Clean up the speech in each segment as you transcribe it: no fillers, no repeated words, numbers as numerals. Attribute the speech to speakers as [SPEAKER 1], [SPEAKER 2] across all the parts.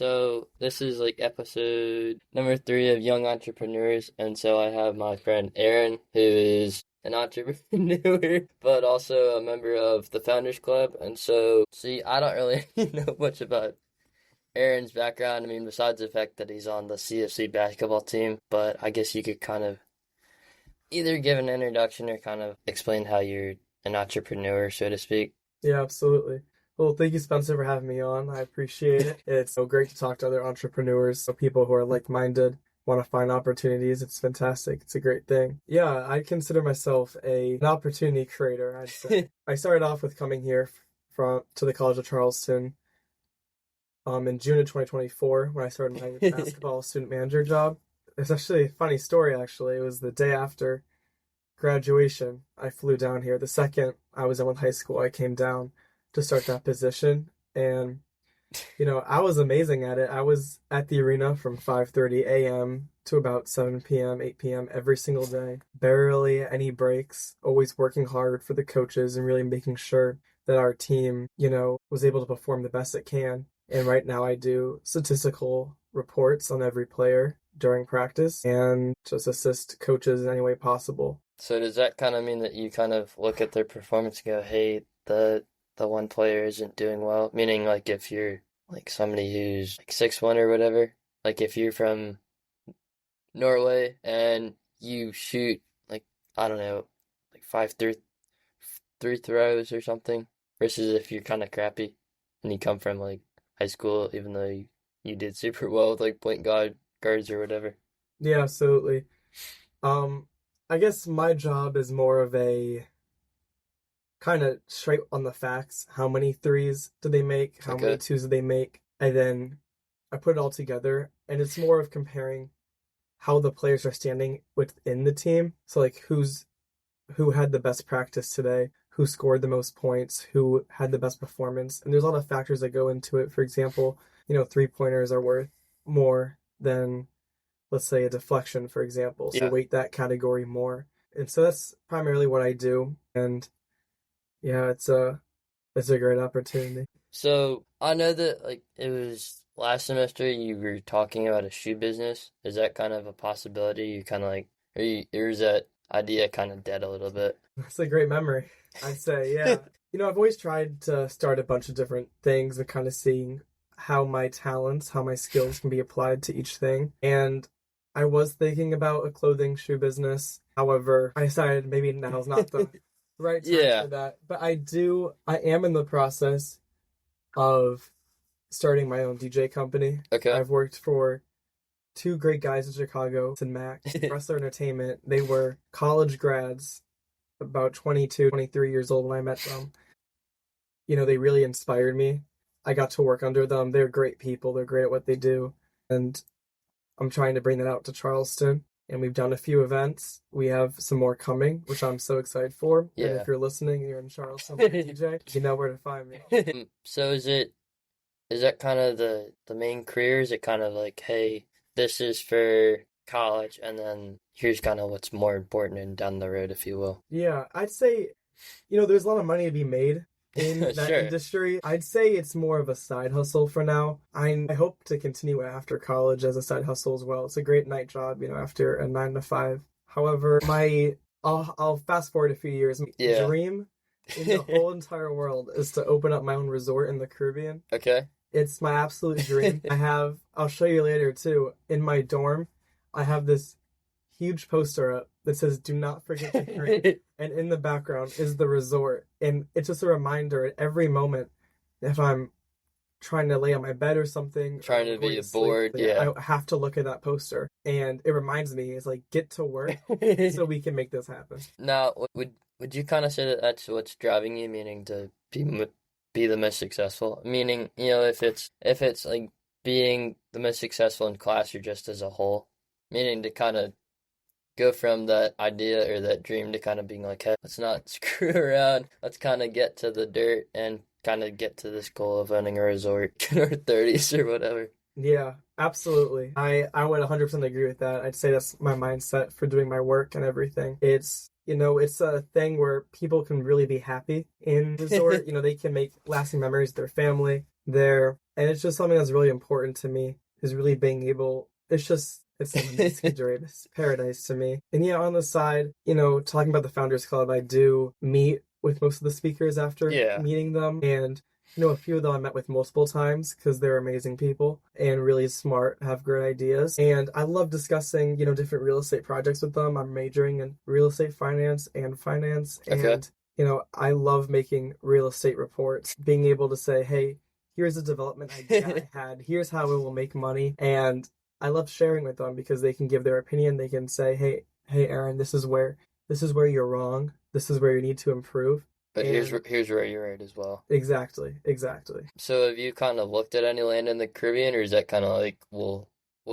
[SPEAKER 1] So this is like episode number 3 of Young Entrepreneurs, and so I have my friend Aaron, who is an entrepreneur, but also a member of the Founders Club. And so, see, I don't really know much about Aaron's background. I mean, besides the fact that he's on the CFC basketball team, but I guess you could kind of either give an introduction or kind of explain how you're an entrepreneur, so to speak.
[SPEAKER 2] Yeah, absolutely. Well, thank you, Spencer, for having me on. I appreciate it. It's so great to talk to other entrepreneurs, so people who are like-minded, want to find opportunities. It's fantastic. It's a great thing. Yeah, I consider myself an opportunity creator, I'd say. I started off with coming here to the College of Charleston in June of 2024 when I started my basketball student manager job. It's actually a funny story, actually. It was the day after graduation. I flew down here. The second I was done with high school, I came down to start that position. And, I was amazing at it. I was at the arena from 5:30 a.m. to about 7 p.m., 8 p.m. every single day. Barely any breaks, always working hard for the coaches and really making sure that our team, was able to perform the best it can. And right now I do statistical reports on every player during practice and just assist coaches in any way possible.
[SPEAKER 1] So does that kind of mean that you kind of look at their performance and go, hey, the one player isn't doing well? Meaning, like, if you're like somebody who's like 6'1" or whatever, like if you're from Norway and you shoot like, I don't know, like 5 3 throws or something, versus if you're kind of crappy and you come from like high school, even though you did super well with like point guards or whatever.
[SPEAKER 2] Yeah, absolutely. I guess my job is more of a kind of straight on the facts. How many threes do they make? How many twos do they make? And then I put it all together, and it's more of comparing how the players are standing within the team. So like who had the best practice today, who scored the most points, who had the best performance. And there's a lot of factors that go into it. For example, 3-pointers are worth more than, let's say, a deflection, for example. So weight that category more. And so that's primarily what I do. And yeah, it's a great opportunity.
[SPEAKER 1] So I know that like it was last semester you were talking about a shoe business. Is that kind of a possibility? You kind of like, or is that idea kind of dead a little bit?
[SPEAKER 2] That's a great memory, I'd say, yeah. I've always tried to start a bunch of different things and kind of seeing how my talents, how my skills can be applied to each thing. And I was thinking about a clothing shoe business. However, I decided maybe now's not the right time for that. But I am in the process of starting my own DJ company.
[SPEAKER 1] Okay.
[SPEAKER 2] I've worked for 2 great guys in Chicago, and Max, Wrestler Entertainment. They were college grads, about 22, 23 years old when I met them. They really inspired me. I got to work under them. They're great people. They're great at what they do. And I'm trying to bring that out to Charleston. And we've done a few events. We have some more coming, which I'm so excited for.
[SPEAKER 1] Yeah.
[SPEAKER 2] And if you're listening, you're in Charleston, DJ, you know where to find me.
[SPEAKER 1] So is that kind of the main career? Is it kind of like, hey, this is for college, and then here's kind of what's more important and down the road, if you will?
[SPEAKER 2] Yeah, I'd say, there's a lot of money to be made in that industry. I'd say it's more of a side hustle for now. I hope to continue after college as a side hustle as well. It's a great night job, after a 9 to 5. However, I'll fast forward a few years. My dream in the whole entire world is to open up my own resort in the Caribbean.
[SPEAKER 1] Okay.
[SPEAKER 2] It's my absolute dream. I'll show you later too, in my dorm, I have this huge poster up that says, "Do not forget to drink." And in the background is the resort. And it's just a reminder at every moment, if I'm trying to lay on my bed or something,
[SPEAKER 1] trying to be bored,
[SPEAKER 2] I have to look at that poster. And it reminds me, it's like, get to work so we can make this happen.
[SPEAKER 1] Now, would you kind of say that that's what's driving you, meaning to be the most successful? Meaning, if it's like being the most successful in class or just as a whole, meaning to kind of go from that idea or that dream to kind of being like, hey, let's not screw around. Let's kind of get to the dirt and kind of get to this goal of owning a resort in our 30s or whatever.
[SPEAKER 2] Yeah, absolutely. I would 100% agree with that. I'd say that's my mindset for doing my work and everything. It's a thing where people can really be happy in resort. They can make lasting memories with their family. there. And it's just something that's really important to me, is really being able, it's an amazing dream. It's paradise to me. And yeah, on the side, talking about the Founders Club, I do meet with most of the speakers after
[SPEAKER 1] Yeah.
[SPEAKER 2] meeting them. And a few of them I met with multiple times because they're amazing people and really smart, have great ideas. And I love discussing, different real estate projects with them. I'm majoring in real estate finance and finance.
[SPEAKER 1] Okay.
[SPEAKER 2] And, I love making real estate reports, being able to say, hey, here's a development idea I had. Here's how it will make money. And I love sharing with them because they can give their opinion. They can say, hey, Aaron, this is where you're wrong. This is where you need to improve.
[SPEAKER 1] But
[SPEAKER 2] And
[SPEAKER 1] here's where you're right as well.
[SPEAKER 2] exactly.
[SPEAKER 1] So have you kind of looked at any land in the Caribbean, or is that kind of like we'll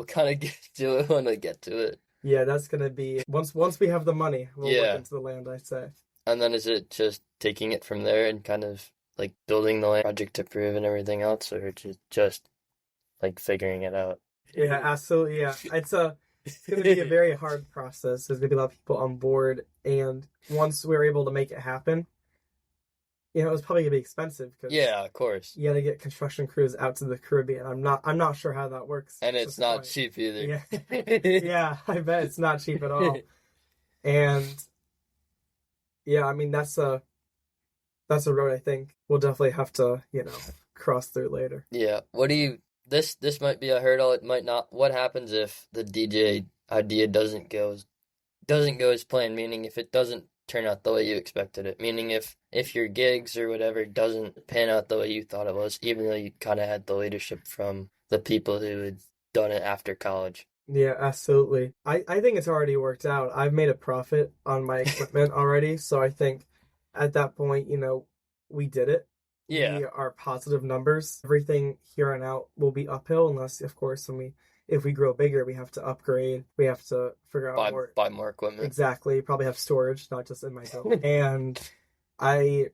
[SPEAKER 1] kind of get to it when we get to it?
[SPEAKER 2] Yeah, that's gonna be once we have the money, we'll look
[SPEAKER 1] Yeah.
[SPEAKER 2] into the land, I say.
[SPEAKER 1] And then is it just taking it from there and kind of like building the land project to prove and everything else, or just like figuring it out?
[SPEAKER 2] Yeah, absolutely. Yeah, it's gonna be a very hard process. There's gonna be a lot of people on board, and once we're able to make it happen, it's probably gonna be expensive because
[SPEAKER 1] Yeah, of course.
[SPEAKER 2] you got to get construction crews out to the Caribbean. I'm not sure how that works.
[SPEAKER 1] And
[SPEAKER 2] at
[SPEAKER 1] it's
[SPEAKER 2] this
[SPEAKER 1] not
[SPEAKER 2] point.
[SPEAKER 1] cheap either.
[SPEAKER 2] Yeah, yeah, I bet it's not cheap at all. And yeah, I mean that's a road I think we'll definitely have to cross through later.
[SPEAKER 1] Yeah. This might be a hurdle, it might not. What happens if the DJ idea doesn't go as planned, meaning if it doesn't turn out the way you expected it, meaning if your gigs or whatever doesn't pan out the way you thought it was, even though you kind of had the leadership from the people who had done it after college.
[SPEAKER 2] Yeah, absolutely. I think it's already worked out. I've made a profit on my equipment already, so I think at that point, we did it.
[SPEAKER 1] Yeah.
[SPEAKER 2] We are positive numbers. Everything here on out will be uphill unless, of course, if we grow bigger, we have to upgrade. We have to figure out more.
[SPEAKER 1] Buy more equipment.
[SPEAKER 2] Exactly. Probably have storage, not just in my building. And I'm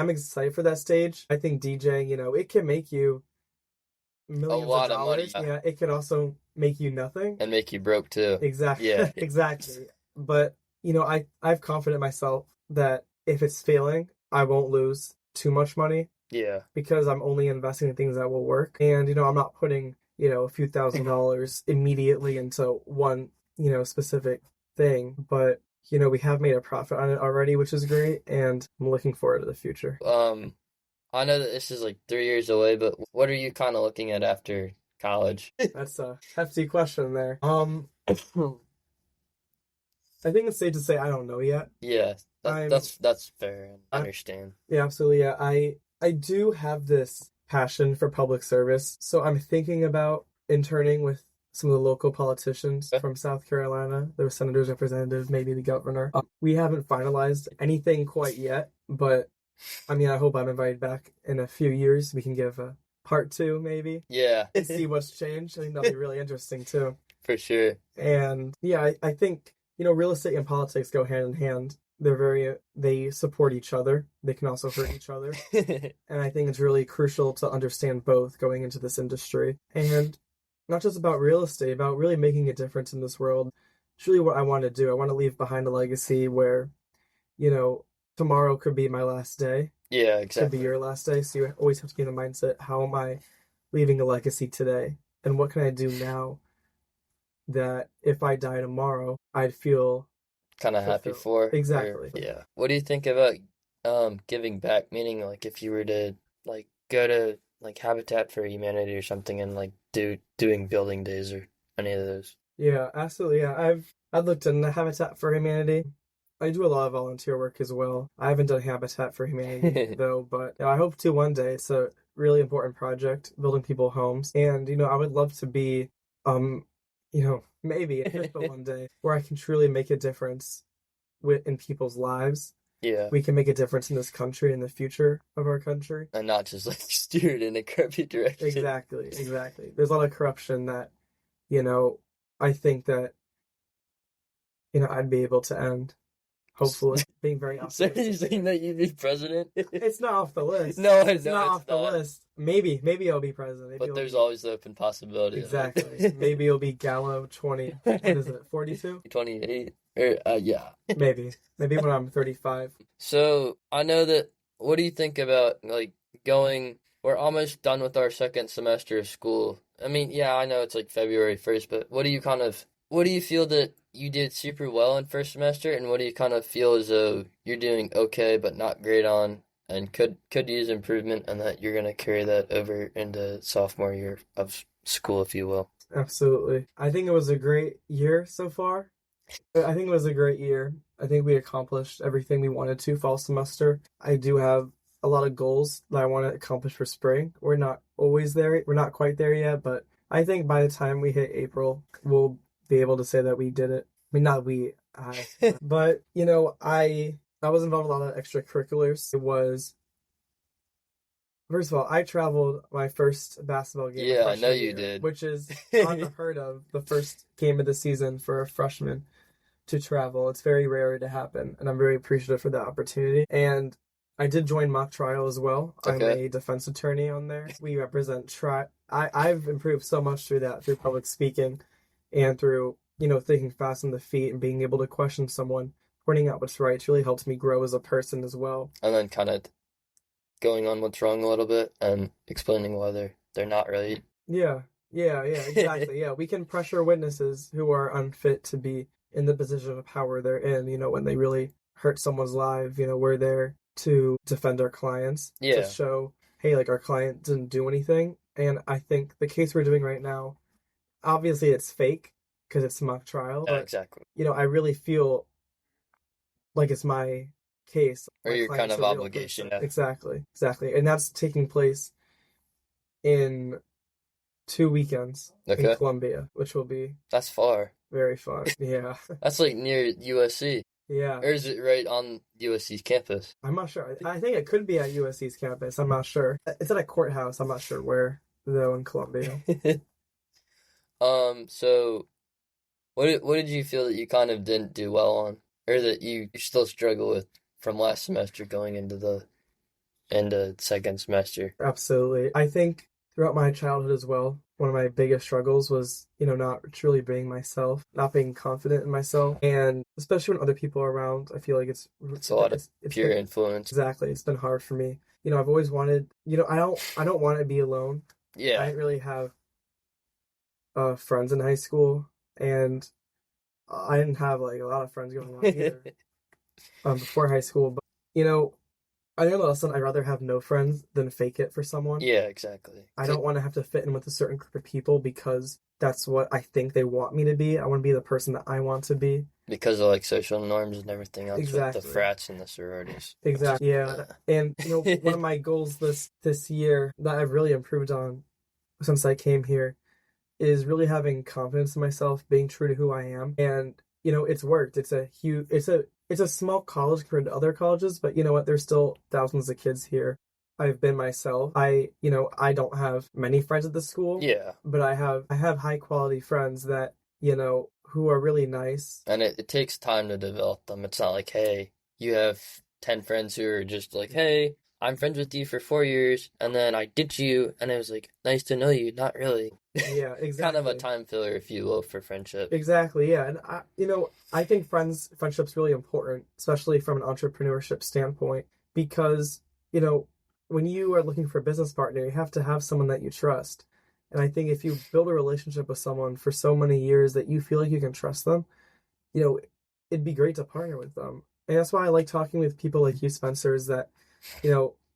[SPEAKER 2] excited for that stage. I think DJing, it can make you millions
[SPEAKER 1] A lot
[SPEAKER 2] of
[SPEAKER 1] of money.
[SPEAKER 2] dollars. Yeah, it can also make you nothing.
[SPEAKER 1] And make you broke too.
[SPEAKER 2] Exactly.
[SPEAKER 1] Yeah.
[SPEAKER 2] Exactly. But, I've confident myself that if it's failing, I won't lose too much money
[SPEAKER 1] Yeah.
[SPEAKER 2] because I'm only investing in things that will work. And, I'm not putting, a few $1,000s immediately into one, specific thing. But, we have made a profit on it already, which is great. And I'm looking forward to the future.
[SPEAKER 1] I know that this is like 3 years away, but what are you kind of looking at after college?
[SPEAKER 2] That's a hefty question there. I think it's safe to say I don't know yet.
[SPEAKER 1] Yeah,
[SPEAKER 2] I'm-
[SPEAKER 1] that's fair. I understand.
[SPEAKER 2] Yeah, absolutely. Yeah, I do have this passion for public service, so I'm thinking about interning with some of the local politicians
[SPEAKER 1] Okay.
[SPEAKER 2] from South Carolina, their senators, representatives, maybe the governor. We haven't finalized anything quite yet, but I mean, I hope I'm invited back in a few years. We can give a part 2 maybe
[SPEAKER 1] Yeah,
[SPEAKER 2] and see what's changed. I think that'll be really interesting too.
[SPEAKER 1] for sure.
[SPEAKER 2] And yeah, I think, real estate and politics go hand in hand. They support each other. They can also hurt each other. And I think it's really crucial to understand both going into this industry. And not just about real estate, about really making a difference in this world. It's really what I want to do. I want to leave behind a legacy where, tomorrow could be my last day.
[SPEAKER 1] Yeah,
[SPEAKER 2] Could be
[SPEAKER 1] exactly.
[SPEAKER 2] your last day. So you always have to be in the mindset, how am I leaving a legacy today? And what can I do now that if I die tomorrow, I'd feel
[SPEAKER 1] Kind of happy
[SPEAKER 2] fulfilled.
[SPEAKER 1] for.
[SPEAKER 2] Exactly.
[SPEAKER 1] Yeah. What do you think about giving back? Meaning like if you were to like go to like Habitat for Humanity or something and like doing building days or any of those.
[SPEAKER 2] Yeah, absolutely. Yeah, I've looked into Habitat for Humanity. I do a lot of volunteer work as well. I haven't done Habitat for Humanity though, but I hope to one day. It's a really important project, building people homes. And, I would love to be, maybe if but one day where I can truly make a difference in people's lives.
[SPEAKER 1] Yeah.
[SPEAKER 2] We can make a difference in this country, in the future of our country.
[SPEAKER 1] And not just like steer it in a crappy direction.
[SPEAKER 2] Exactly. There's a lot of corruption that, I think that, I'd be able to end. Hopefully, being very
[SPEAKER 1] So
[SPEAKER 2] optimistic.
[SPEAKER 1] you're saying that you'd be president?
[SPEAKER 2] It's not off the list.
[SPEAKER 1] No,
[SPEAKER 2] It's
[SPEAKER 1] no,
[SPEAKER 2] not
[SPEAKER 1] it's
[SPEAKER 2] off the
[SPEAKER 1] not.
[SPEAKER 2] list. Maybe I'll be president. Maybe
[SPEAKER 1] But
[SPEAKER 2] I'll
[SPEAKER 1] there's
[SPEAKER 2] be-
[SPEAKER 1] always the open possibility. of it.
[SPEAKER 2] Exactly. Maybe it'll be Gallo 20. What is it? 42?
[SPEAKER 1] 28. Yeah.
[SPEAKER 2] Maybe when I'm 35.
[SPEAKER 1] So I know that. What do you think about like going we're almost done with our second semester of school. I mean, yeah, I know it's like February 1st, but what do you feel that you did super well in first semester, and what do you kind of feel as though you're doing okay but not great on, and could use improvement, and that you're gonna carry that over into sophomore year of school, if you will?
[SPEAKER 2] Absolutely. I think it was a great year so far. I think it was a great year. I think we accomplished everything we wanted to fall semester. I do have a lot of goals that I want to accomplish for spring. We're not always there. We're not quite there yet, but I think by the time we hit April, we'll be able to say that we did it. I mean, not we, I, but I was involved in a lot of extracurriculars. It was First of all, I traveled my first basketball game
[SPEAKER 1] Yeah, I know
[SPEAKER 2] freshman
[SPEAKER 1] you
[SPEAKER 2] year,
[SPEAKER 1] did.
[SPEAKER 2] which is unheard of. The first game of the season for a freshman to travel. It's very rare to happen, and I'm very appreciative for that opportunity. And I did join mock trial as well. I'm
[SPEAKER 1] Okay.
[SPEAKER 2] a defense attorney on there. We represent I've improved so much through that, through public speaking and through, thinking fast on the feet and being able to question someone, pointing out what's right. It's really helped me grow as a person as well.
[SPEAKER 1] And then kind of going on what's wrong a little bit and explaining why they're not right.
[SPEAKER 2] Yeah, yeah, yeah, exactly. Yeah, we can pressure witnesses who are unfit to be in the position of power they're in, when they really hurt someone's life, we're there to defend our clients, to
[SPEAKER 1] Yeah,
[SPEAKER 2] show, hey, like our client didn't do anything. And I think the case we're doing right now, obviously it's fake because it's mock trial,
[SPEAKER 1] yeah,
[SPEAKER 2] but,
[SPEAKER 1] exactly.
[SPEAKER 2] I really feel like it's my case.
[SPEAKER 1] Or
[SPEAKER 2] My
[SPEAKER 1] your kind
[SPEAKER 2] client's
[SPEAKER 1] of
[SPEAKER 2] a real
[SPEAKER 1] obligation.
[SPEAKER 2] person.
[SPEAKER 1] Yeah.
[SPEAKER 2] Exactly, exactly. And that's taking place in 2 weekends in
[SPEAKER 1] Okay.
[SPEAKER 2] Columbia, which will be
[SPEAKER 1] That's far.
[SPEAKER 2] very fun. Yeah.
[SPEAKER 1] That's like near USC.
[SPEAKER 2] Yeah.
[SPEAKER 1] Or is it right on USC's campus?
[SPEAKER 2] I'm not sure. I think it could be at USC's campus. I'm not sure. It's at a courthouse. I'm not sure where, though, in Columbia.
[SPEAKER 1] So what did you feel that you kind of didn't do well on? Or that you still struggle with from last semester going into second semester?
[SPEAKER 2] Absolutely. I think throughout my childhood as well, one of my biggest struggles was, not truly being myself, not being confident in myself. And especially when other people are around, I feel like
[SPEAKER 1] It's a lot of
[SPEAKER 2] it's
[SPEAKER 1] peer
[SPEAKER 2] been,
[SPEAKER 1] influence.
[SPEAKER 2] exactly, it's been hard for me. I've always wanted, I don't want to be alone. I
[SPEAKER 1] Yeah.
[SPEAKER 2] didn't really have friends in high school, and I didn't have like a lot of friends going on either before high school. But I learned a lesson. I'd rather have no friends than fake it for someone.
[SPEAKER 1] Yeah, exactly.
[SPEAKER 2] I don't want to have to fit in with a certain group of people because that's what I think they want me to be. I want to be the person that I want to be.
[SPEAKER 1] Because of like social norms and everything else with the
[SPEAKER 2] Exactly.
[SPEAKER 1] frats and the sororities.
[SPEAKER 2] Exactly. Yeah. And one of my goals this year that I've really improved on since I came here is really having confidence in myself, being true to who I am. And it's worked. It's a small college compared to other colleges, but you know what? There's still thousands of kids here. I've been myself. I don't have many friends at the school,
[SPEAKER 1] Yeah.
[SPEAKER 2] but I have high quality friends that, who are really nice.
[SPEAKER 1] And it takes time to develop them. It's not like, hey, you have 10 friends who are just like, hey, I'm friends with you for 4 years, and then I ditch you, and it was like, nice to know you. Not really.
[SPEAKER 2] Yeah,
[SPEAKER 1] Kind of a
[SPEAKER 2] exactly.
[SPEAKER 1] time filler, if you will, for friendship.
[SPEAKER 2] Exactly, yeah. And I think friendship's really important, especially from an entrepreneurship standpoint, because, when you are looking for a business partner, you have to have someone that you trust. And I think if you build a relationship with someone for so many years that you feel like you can trust them, you know, it'd be great to partner with them. And that's why I like talking with people like you, Spencer, is that,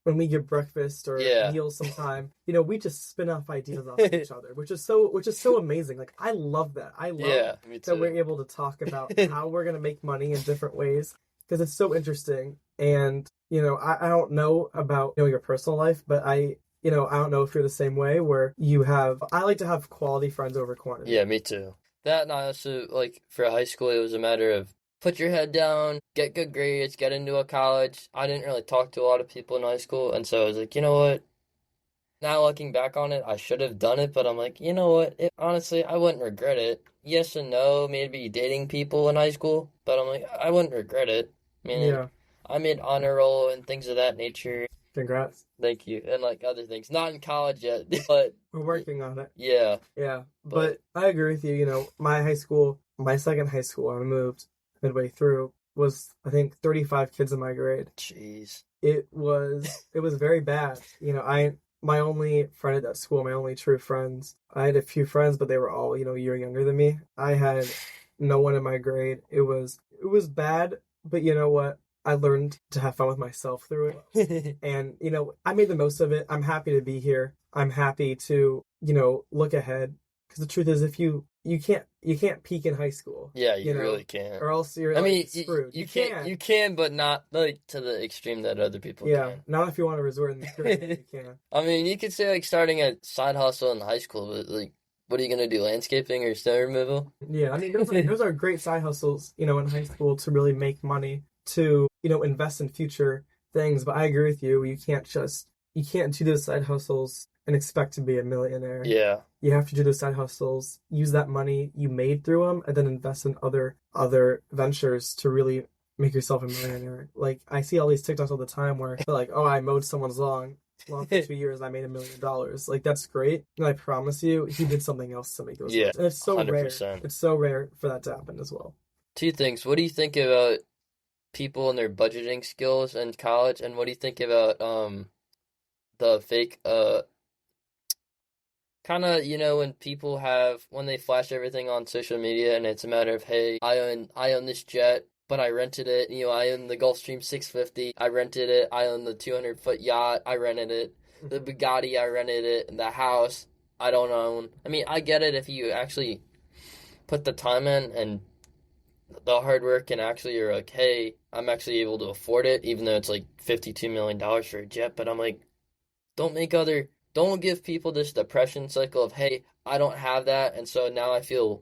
[SPEAKER 2] when we get breakfast or
[SPEAKER 1] Yeah.
[SPEAKER 2] meals sometime, we just spin off ideas off of each other, which is so amazing. Like I love that. I love
[SPEAKER 1] Yeah, me
[SPEAKER 2] that we're
[SPEAKER 1] too.
[SPEAKER 2] able to talk about how we're gonna make money in different ways because it's so interesting. And I don't know about your personal life, but I don't know if you're the same way where I like to have quality friends over quantity.
[SPEAKER 1] Yeah, me too. That and I also, like, for high school, it was a matter of put your head down, get good grades, get into a college. I didn't really talk to a lot of people in high school, and so I was like, you know what? Now looking back on it, I should have done it, but I'm like, you know what? Honestly, I wouldn't regret it. Yes and no, maybe dating people in high school, but I'm like, I wouldn't regret it. I mean,
[SPEAKER 2] Yeah.
[SPEAKER 1] I made honor roll and things of that nature.
[SPEAKER 2] Congrats.
[SPEAKER 1] Thank you. And like other things. Not in college yet, but
[SPEAKER 2] We're working on it.
[SPEAKER 1] yeah.
[SPEAKER 2] Yeah.
[SPEAKER 1] But
[SPEAKER 2] But I agree with you. My second high school, I moved midway through, was I think 35 kids in my grade.
[SPEAKER 1] jeez.
[SPEAKER 2] It was very bad. my only friend at that school, my only true friends. I had a few friends, but they were all, a year younger than me. I had no one in my grade. It was bad, but you know what? I learned to have fun with myself through it. And, I made the most of it. I'm happy to be here. I'm happy to, look ahead. Because the truth is, if you can't peak in high school.
[SPEAKER 1] Yeah, you really can't.
[SPEAKER 2] Or else you're
[SPEAKER 1] I mean,
[SPEAKER 2] like screwed.
[SPEAKER 1] you can, but not like to the extreme that other people
[SPEAKER 2] Yeah,
[SPEAKER 1] can.
[SPEAKER 2] not if you want to resort in the grade, you can.
[SPEAKER 1] I mean, you could say like starting a side hustle in high school, but like, what are you gonna do? Landscaping or snow removal?
[SPEAKER 2] Yeah, I mean, those are great side hustles, in high school to really make money, to, invest in future things. But I agree with you. You can't do those side hustles and expect to be a millionaire.
[SPEAKER 1] Yeah.
[SPEAKER 2] You have to do those side hustles, use that money you made through them, and then invest in other ventures to really make yourself a millionaire. Like, I see all these TikToks all the time where they're like, "Oh, I mowed someone's lawn for 2 years, I made $1 million." Like, that's great. And I promise you, he did something else to make those.
[SPEAKER 1] Yeah,
[SPEAKER 2] And it's so
[SPEAKER 1] 100%.
[SPEAKER 2] rare. It's so rare for that to happen as well.
[SPEAKER 1] Two things. What do you think about people and their budgeting skills in college, and what do you think about the fake kind of, when they flash everything on social media and it's a matter of, hey, I own this jet, but I rented it. I own the Gulfstream 650. I rented it. I own the 200-foot yacht. I rented it. The Bugatti, I rented it. The house, I don't own. I mean, I get it if you actually put the time in and the hard work and actually you're like, hey, I'm actually able to afford it, even though it's like $52 million for a jet. But I'm like, don't give people this depression cycle of, hey, I don't have that, and so now I feel,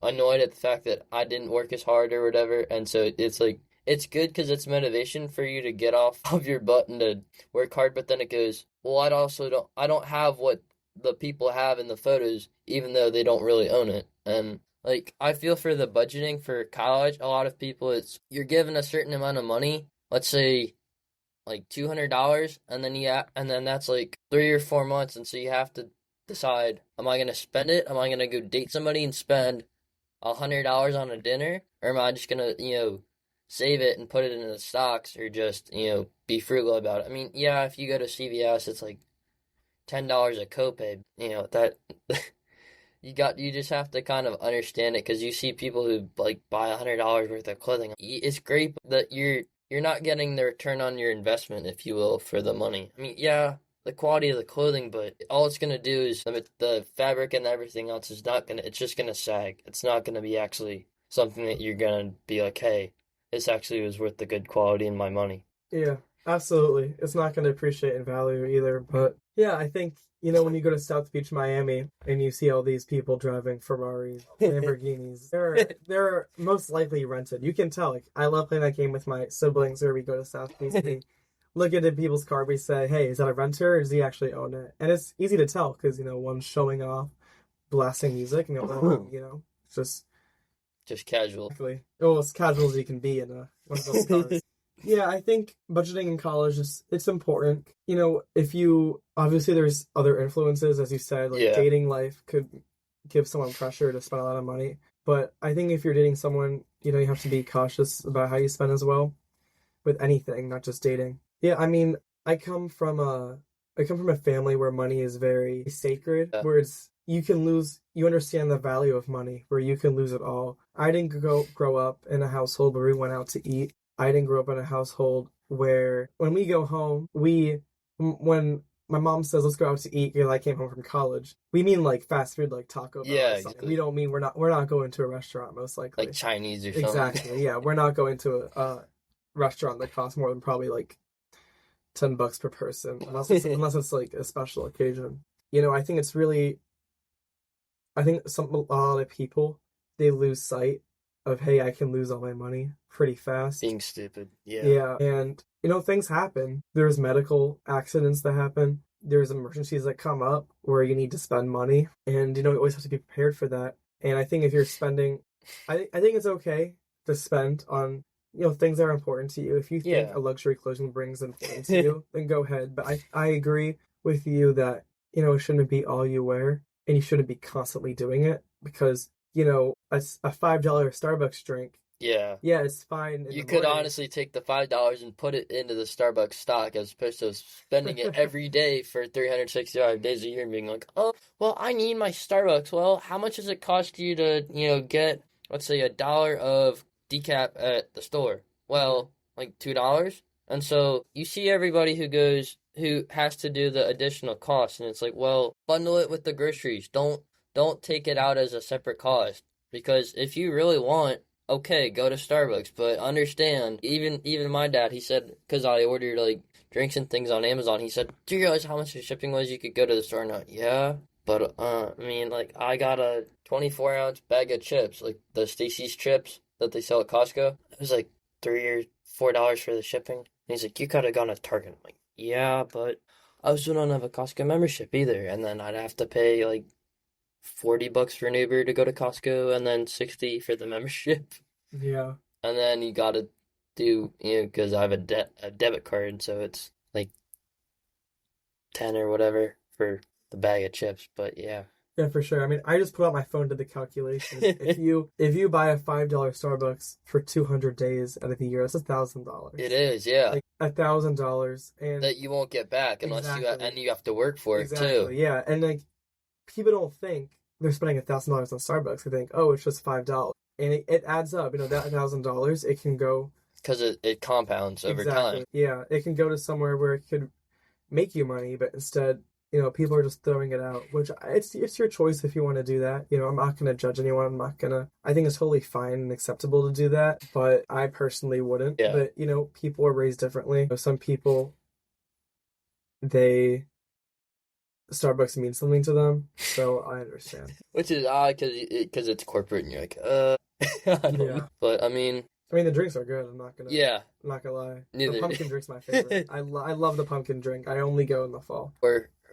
[SPEAKER 1] annoyed at the fact that I didn't work as hard or whatever. And so it's like, it's good because it's motivation for you to get off of your butt and to work hard, but then it goes, well, I don't have what the people have in the photos, even though they don't really own it. And like, I feel for the budgeting for college, a lot of people, you're given a certain amount of money, let's say like $200, and then that's like 3 or 4 months, and so you have to decide, am I gonna spend it? Am I gonna go date somebody and spend $100 on a dinner, or am I just gonna save it and put it into the stocks, or just be frugal about it? I mean, yeah, if you go to CVS, it's like $10 a copay. That you just have to kind of understand it, because you see people who like buy $100 worth of clothing. It's great that you're not getting the return on your investment, if you will, for the money. I mean, yeah, the quality of the clothing, but all it's gonna do is the fabric and everything else it's just gonna sag. It's not gonna be actually something that you're gonna be like, hey, this actually was worth the good quality and my money.
[SPEAKER 2] Yeah, absolutely. It's not going to appreciate in value either. But yeah, I think, when you go to South Beach, Miami, and you see all these people driving Ferraris, Lamborghinis, they're most likely rented. You can tell. Like, I love playing that game with my siblings where we go to South Beach. We look at the people's car, we say, hey, is that a renter or does he actually own it? And it's easy to tell because, one's showing off, blasting music, and it's just
[SPEAKER 1] casual.
[SPEAKER 2] Exactly. Well, as casual as you can be in one of those cars. Yeah, I think budgeting in college it's important. If you obviously there's other influences, as you said, like dating life could give someone pressure to spend a lot of money. But I think if you're dating someone, you have to be cautious about how you spend as well, with anything, not just dating. Yeah, I mean, I come from a family where money is very sacred, where you understand the value of money, where you can lose it all. I didn't grow up in a household where we went out to eat. I didn't grow up in a household where when we go home, when my mom says, let's go out to eat, I came home from college, we mean like fast food, like Taco Bell.
[SPEAKER 1] Yeah,
[SPEAKER 2] exactly. We don't mean we're not going to a restaurant, most likely.
[SPEAKER 1] Like Chinese or something.
[SPEAKER 2] Exactly, yeah. We're not going to a restaurant that costs more than probably like $10 per person, unless it's like a special occasion. I think a lot of people, they lose sight of, hey, I can lose all my money pretty fast.
[SPEAKER 1] Being stupid. Yeah.
[SPEAKER 2] Yeah. And, things happen. There's medical accidents that happen. There's emergencies that come up where you need to spend money. And, you always have to be prepared for that. And I think if you're spending, I think it's okay to spend on, things that are important to you. If you think a luxury clothing brings importance to you, then go ahead. But I agree with you that, it shouldn't be all you wear. And you shouldn't be constantly doing it, because, a $5 Starbucks drink
[SPEAKER 1] Yeah.
[SPEAKER 2] Yeah, it's fine in
[SPEAKER 1] You
[SPEAKER 2] the
[SPEAKER 1] could
[SPEAKER 2] morning.
[SPEAKER 1] honestly take the $5 and put it into the Starbucks stock as opposed to spending it every day for 365 days a year and being like, oh, well, I need my Starbucks. Well, how much does it cost you to, get, let's say, $1 of decaf at the store?
[SPEAKER 2] Mhm.
[SPEAKER 1] Well, like $2. And so you see everybody who has to do the additional cost, and it's like, well, bundle it with the groceries. Don't take it out as a separate cost. Because if you really want, okay, go to Starbucks, but understand, even my dad, he said, because I ordered like drinks and things on Amazon, he said, do you realize how much the shipping was? You could go to the store and yeah, but I mean, like I got a 24-ounce bag of chips, like the Stacy's chips that they sell at Costco. It was like $3 or $4 for the shipping. And he's like, you could have gone to Target. I'm like, yeah, but I also don't have a Costco membership either, and then I'd have to pay like $40 for an Uber to go to Costco and then 60 for the membership.
[SPEAKER 2] Yeah,
[SPEAKER 1] And then you gotta do, because I have a debit card, and so it's like 10 or whatever for the bag of chips. But yeah.
[SPEAKER 2] yeah, for sure. I mean, I just put out my phone to the calculations. If you buy a $5 Starbucks for 200 days out of the year, that's
[SPEAKER 1] It
[SPEAKER 2] $1,000.
[SPEAKER 1] is, yeah.
[SPEAKER 2] Like $1,000, and
[SPEAKER 1] That you won't get back unless
[SPEAKER 2] exactly,
[SPEAKER 1] and you have to work for it too.
[SPEAKER 2] exactly, yeah, and like people don't think they're spending $1,000 on Starbucks. They think, oh, it's just $5, and it adds up. That $1,000, it can go
[SPEAKER 1] Because it compounds over time.
[SPEAKER 2] exactly, yeah, it can go to somewhere where it could make you money, but instead, people are just throwing it out. Which it's your choice if you want to do that. I'm not gonna judge anyone. I'm not gonna. I think it's totally fine and acceptable to do that, but I personally wouldn't.
[SPEAKER 1] Yeah.
[SPEAKER 2] But people are raised differently. Some people, they Starbucks means something to them, so I understand.
[SPEAKER 1] Which is odd because it's corporate and you're like, I don't know.
[SPEAKER 2] Yeah.
[SPEAKER 1] But I mean,
[SPEAKER 2] I mean, the drinks are good. I'm not gonna.
[SPEAKER 1] yeah,
[SPEAKER 2] I'm not gonna lie. The
[SPEAKER 1] neither.
[SPEAKER 2] pumpkin drink's my favorite. I love the pumpkin drink. I only go in the fall.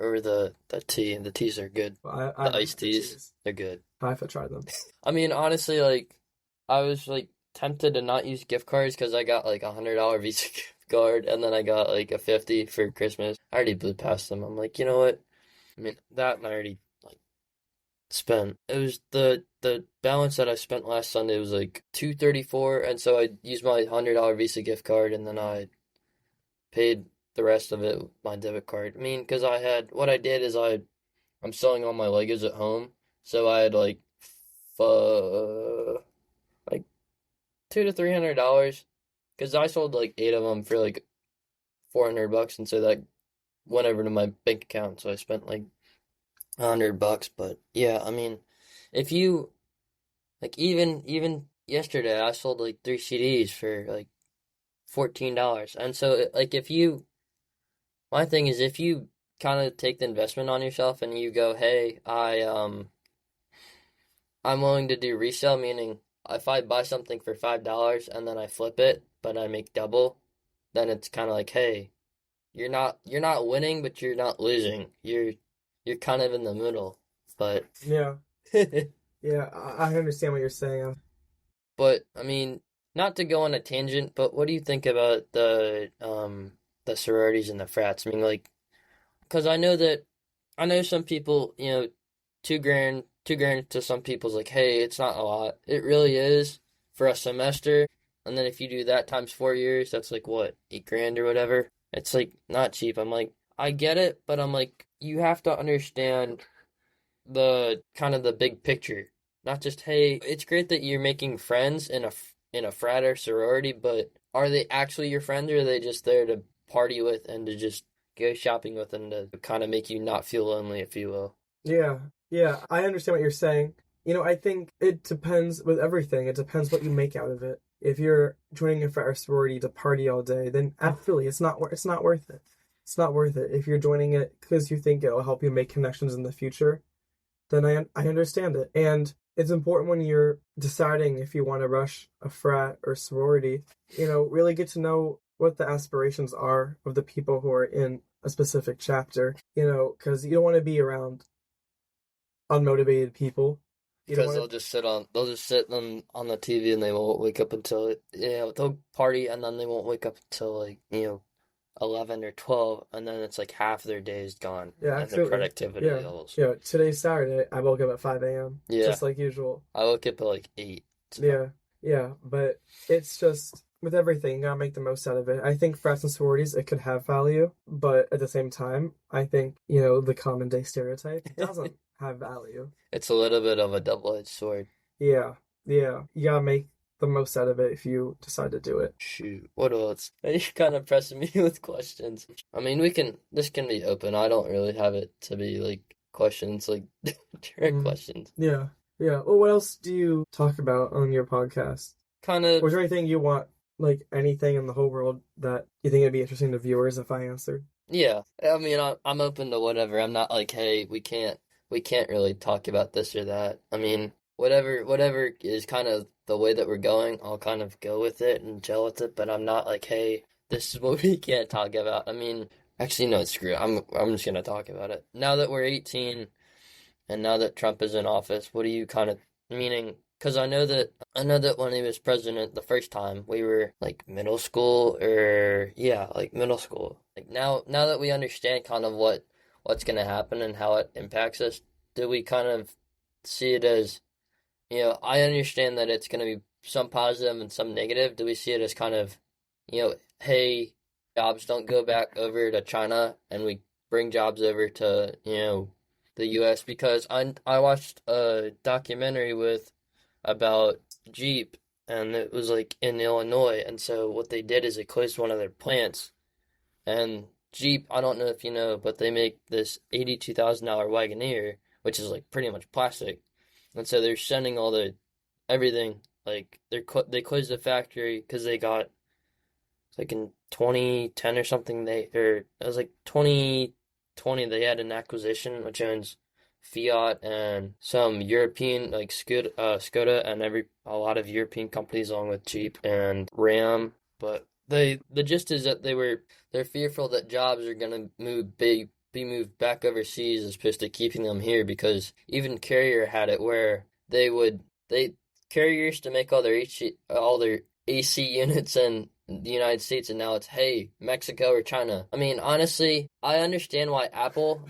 [SPEAKER 1] Or the tea, and the teas are good.
[SPEAKER 2] I
[SPEAKER 1] The iced teas, they're good.
[SPEAKER 2] I have to try them.
[SPEAKER 1] I mean, honestly, like I was like tempted to not use gift cards because I got like $100 Visa gift card, and then I got like a 50 for Christmas. I already blew past them. I'm like, you know what? I mean, that I already like spent. It was the balance that I spent last Sunday was like 234, and so I used my $100 Visa gift card, and then I paid the rest of it with my debit card. I mean, because what I did is I'm selling all my Legos at home, so I had like $200 to $300, because I sold like 8 of them for like $400, and so that went over to my bank account. So I spent like $100. But yeah, I mean, if you like even yesterday, I sold like 3 CDs for like $14, and so like if you my thing is if you kind of take the investment on yourself and you go, hey, I'm willing to do resale, meaning if I buy something for $5 and then I flip it, but I make double, then it's kind of like, hey, you're not winning, but you're not losing. You're kind of in the middle. But
[SPEAKER 2] Yeah, yeah, I understand what you're saying.
[SPEAKER 1] but I mean, not to go on a tangent, but what do you think about the sororities and the frats? I mean, like, because I know some people, 2 grand to some people's like, hey, it's not a lot. It really is for a semester. And then if you do that times 4 years, that's like what, 8 grand or whatever. It's like not cheap. I'm like, I get it, but I'm like, you have to understand the kind of the big picture. Not just, hey, it's great that you're making friends in a frat or sorority, but are they actually your friends, or are they just there to party with and to just go shopping with and to kind of make you not feel lonely, if you will?
[SPEAKER 2] Yeah, yeah, I understand what you're saying. I think it depends with everything. It depends what you make out of it. If you're joining a frat or sorority to party all day, then absolutely, it's not worth it. It's not worth it. If you're joining it because you think it'll help you make connections in the future, then I understand it. And it's important when you're deciding if you want to rush a frat or sorority, really get to know what the aspirations are of the people who are in a specific chapter, because you don't want to be around unmotivated people. You don't
[SPEAKER 1] Because
[SPEAKER 2] want
[SPEAKER 1] they'll just sit on the TV and they won't wake up until they'll party and then they won't wake up until like 11 or 12, and then it's like half their day is gone
[SPEAKER 2] yeah,
[SPEAKER 1] and their
[SPEAKER 2] absolutely.
[SPEAKER 1] productivity
[SPEAKER 2] Yeah.
[SPEAKER 1] levels.
[SPEAKER 2] Today's Saturday. I woke up at 5 a.m.
[SPEAKER 1] Yeah,
[SPEAKER 2] just like usual.
[SPEAKER 1] I woke up at like 8. So
[SPEAKER 2] Yeah. Yeah, but it's just with everything, you gotta make the most out of it. I think frats and sororities, it could have value, but at the same time, I think, the common day stereotype doesn't have value.
[SPEAKER 1] It's a little bit of a double-edged sword.
[SPEAKER 2] Yeah, yeah. You gotta make the most out of it if you decide to do it.
[SPEAKER 1] Shoot, what else? You're kind of pressing me with questions. I mean, this can be open. I don't really have it to be like questions, like direct
[SPEAKER 2] Mm,
[SPEAKER 1] questions.
[SPEAKER 2] yeah, yeah. Well, what else do you talk about on your podcast?
[SPEAKER 1] Kind of,
[SPEAKER 2] Was there anything you want, like anything in the whole world that you think would be interesting to viewers if I answered?
[SPEAKER 1] yeah. I mean, I'm open to whatever. I'm not like, hey, we can't really talk about this or that. I mean, whatever is kind of the way that we're going, I'll kind of go with it and gel with it, but I'm not like, hey, this is what we can't talk about. I mean, actually, no, screw it. I'm just gonna talk about it. Now that we're 18 and now that Trump is in office, what do you kind of meaning? Because I know that when he was president the first time, we were like middle school or yeah, like middle school. Like now that we understand kind of what's gonna happen and how it impacts us, do we kind of see it as, I understand that it's gonna be some positive and some negative. Do we see it as kind of, hey, jobs don't go back over to China and we bring jobs over to, the US? Because I watched a documentary about Jeep, and it was like in Illinois, and so what they did is they closed one of their plants, and Jeep, I don't know if you know, but they make this $82,000 Wagoneer, which is like pretty much plastic, and so they're sending all the everything, like they closed the factory because they got, like in 2010 or something, it was like 2020 they had an acquisition which owns Fiat and some European like Skoda and a lot of European companies along with Jeep and Ram. But the gist is that they're fearful that jobs are gonna be moved back overseas as opposed to keeping them here, because even Carrier had it where they Carrier used to make all their AC units in the United States, and now it's, hey, Mexico or China. I mean, honestly, I understand why Apple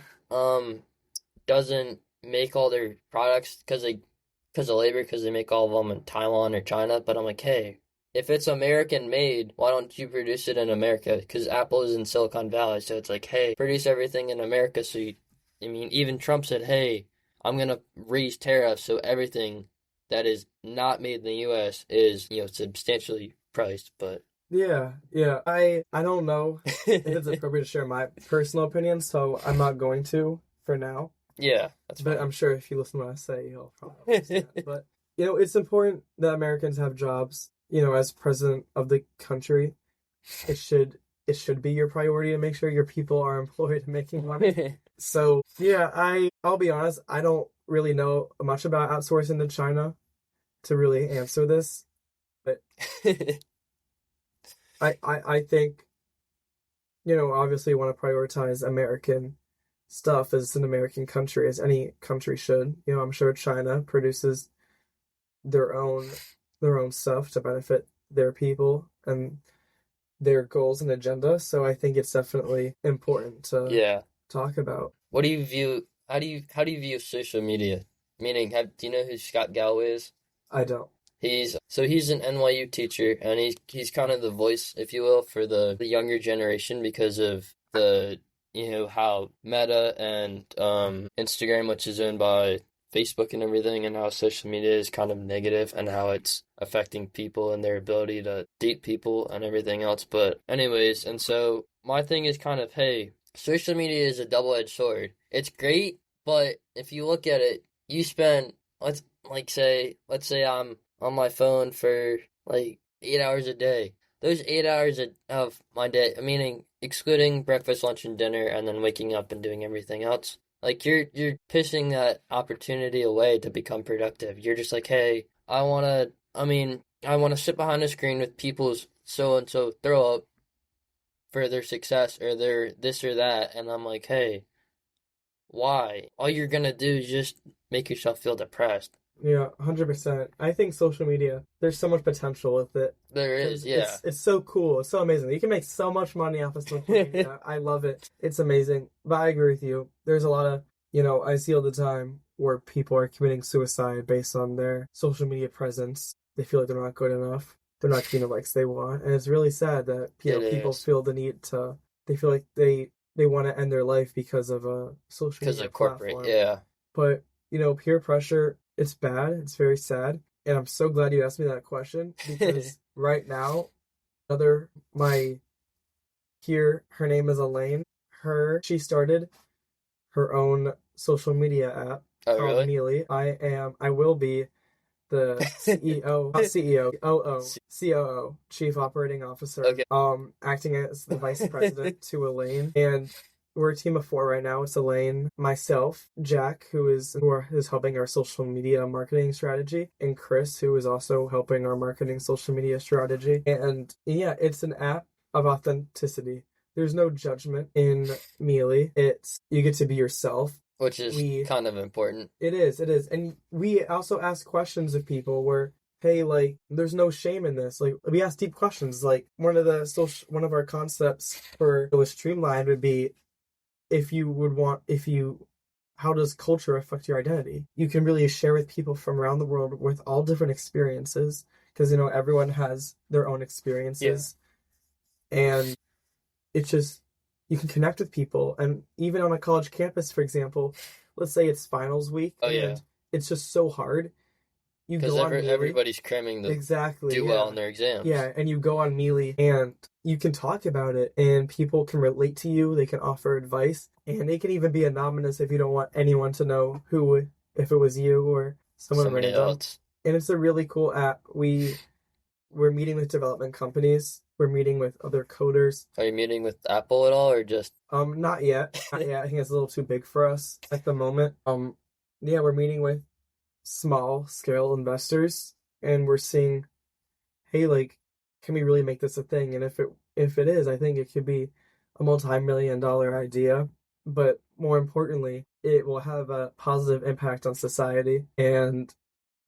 [SPEAKER 1] doesn't make all their products because of labor, because they make all of them in Taiwan or China. But I'm like, hey, if it's American made, why don't you produce it in America? Because Apple is in Silicon Valley, so it's like, hey, produce everything in America. I mean, even Trump said, hey, I'm gonna raise tariffs so everything that is not made in the U.S. is, substantially priced. But
[SPEAKER 2] Yeah, yeah. I don't know if it's appropriate to share my personal opinion, so I'm not going to for now.
[SPEAKER 1] yeah, that's
[SPEAKER 2] But
[SPEAKER 1] fine.
[SPEAKER 2] I'm sure if you listen to what I say, you'll probably understand. But it's important that Americans have jobs. As president of the country, it should be your priority to make sure your people are employed and making money. So yeah, I'll be honest, I don't really know much about outsourcing to China to really answer this, but I think, obviously want to prioritize American stuff as an American country, as any country should. I'm sure China produces their own stuff to benefit their people and their goals and agenda. So I think it's definitely important to
[SPEAKER 1] Yeah.
[SPEAKER 2] talk about.
[SPEAKER 1] What do you view? How do you view social media? Meaning, do you know who Scott Galloway is?
[SPEAKER 2] I don't.
[SPEAKER 1] He's an NYU teacher, and he's kind of the voice, if you will, for the younger generation because of the how Meta and Instagram, which is owned by Facebook and everything, and how social media is kind of negative and how it's affecting people and their ability to date people and everything else. But anyways, and so my thing is kind of, hey, social media is a double-edged sword. It's great, but if you look at it, you spend, let's say I'm on my phone for like 8 hours a day. Those 8 hours of my day, meaning excluding breakfast, lunch, and dinner, and then waking up and doing everything else, like you're pissing that opportunity away to become productive. You're just like, hey, I wanna sit behind a screen with people's so and so throw up for their success or their this or that, and I'm like, hey, why? All you're gonna do is just make yourself feel depressed.
[SPEAKER 2] Yeah, 100%. I think social media, there's so much potential with it.
[SPEAKER 1] There is,
[SPEAKER 2] 'Cause
[SPEAKER 1] yeah.
[SPEAKER 2] it's so cool. It's so amazing. You can make so much money off of social media. I love it. It's amazing. But I agree with you. There's a lot of, I see all the time where people are committing suicide based on their social media presence. they feel like they're not good enough. They're not getting the likes they want, and it's really sad that
[SPEAKER 1] It
[SPEAKER 2] people
[SPEAKER 1] is.
[SPEAKER 2] feel the need to. They feel like they want to end their life because of a social
[SPEAKER 1] Because
[SPEAKER 2] media
[SPEAKER 1] of corporate,
[SPEAKER 2] platform.
[SPEAKER 1] yeah.
[SPEAKER 2] But peer pressure, it's bad. It's very sad, and I'm so glad you asked me that question because right now, another my peer, her name is Elaine. She started her own social media app
[SPEAKER 1] Oh,
[SPEAKER 2] called
[SPEAKER 1] really?
[SPEAKER 2] Mealy. I will be the CEO, not CEO, COO, COO, Chief Operating Officer,
[SPEAKER 1] Okay.
[SPEAKER 2] acting as the vice president to Elaine. And we're a team of four right now. It's Elaine, myself, Jack, who is helping our social media marketing strategy, and Chris, who is also helping our marketing social media strategy. And yeah, it's an app of authenticity. There's no judgment in Mealy. It's you get to be yourself.
[SPEAKER 1] Which is
[SPEAKER 2] We
[SPEAKER 1] kind of important.
[SPEAKER 2] it is. And we also ask questions of people where, hey, like, there's no shame in this. Like, we ask deep questions. Like, one of our concepts for the streamline would be if you, how does culture affect your identity? You can really share with people from around the world with all different experiences because, everyone has their own
[SPEAKER 1] Yeah.
[SPEAKER 2] experiences. And it's just you can connect with people, and even on a college campus, for example, let's say it's finals week
[SPEAKER 1] Oh, yeah.
[SPEAKER 2] and it's just so hard, you
[SPEAKER 1] Because
[SPEAKER 2] go on Mealy.
[SPEAKER 1] everybody's cramming to
[SPEAKER 2] Exactly,
[SPEAKER 1] do well
[SPEAKER 2] yeah.
[SPEAKER 1] in their exams.
[SPEAKER 2] Yeah, and you go on Mealy and you can talk about it and people can relate to you, they can offer advice, and they can even be anonymous if you don't want anyone to know if it was you or someone
[SPEAKER 1] Somebody
[SPEAKER 2] random.
[SPEAKER 1] else.
[SPEAKER 2] And it's a really cool app. We're meeting with development companies. We're meeting with other coders.
[SPEAKER 1] Are you meeting with Apple at all, or just?
[SPEAKER 2] Not yet. Not yet. I think it's a little too big for us at the moment. Yeah, we're meeting with small scale investors and we're seeing, hey, like, can we really make this a thing? And if it is, I think it could be a multi-million dollar idea. But more importantly, it will have a positive impact on society. And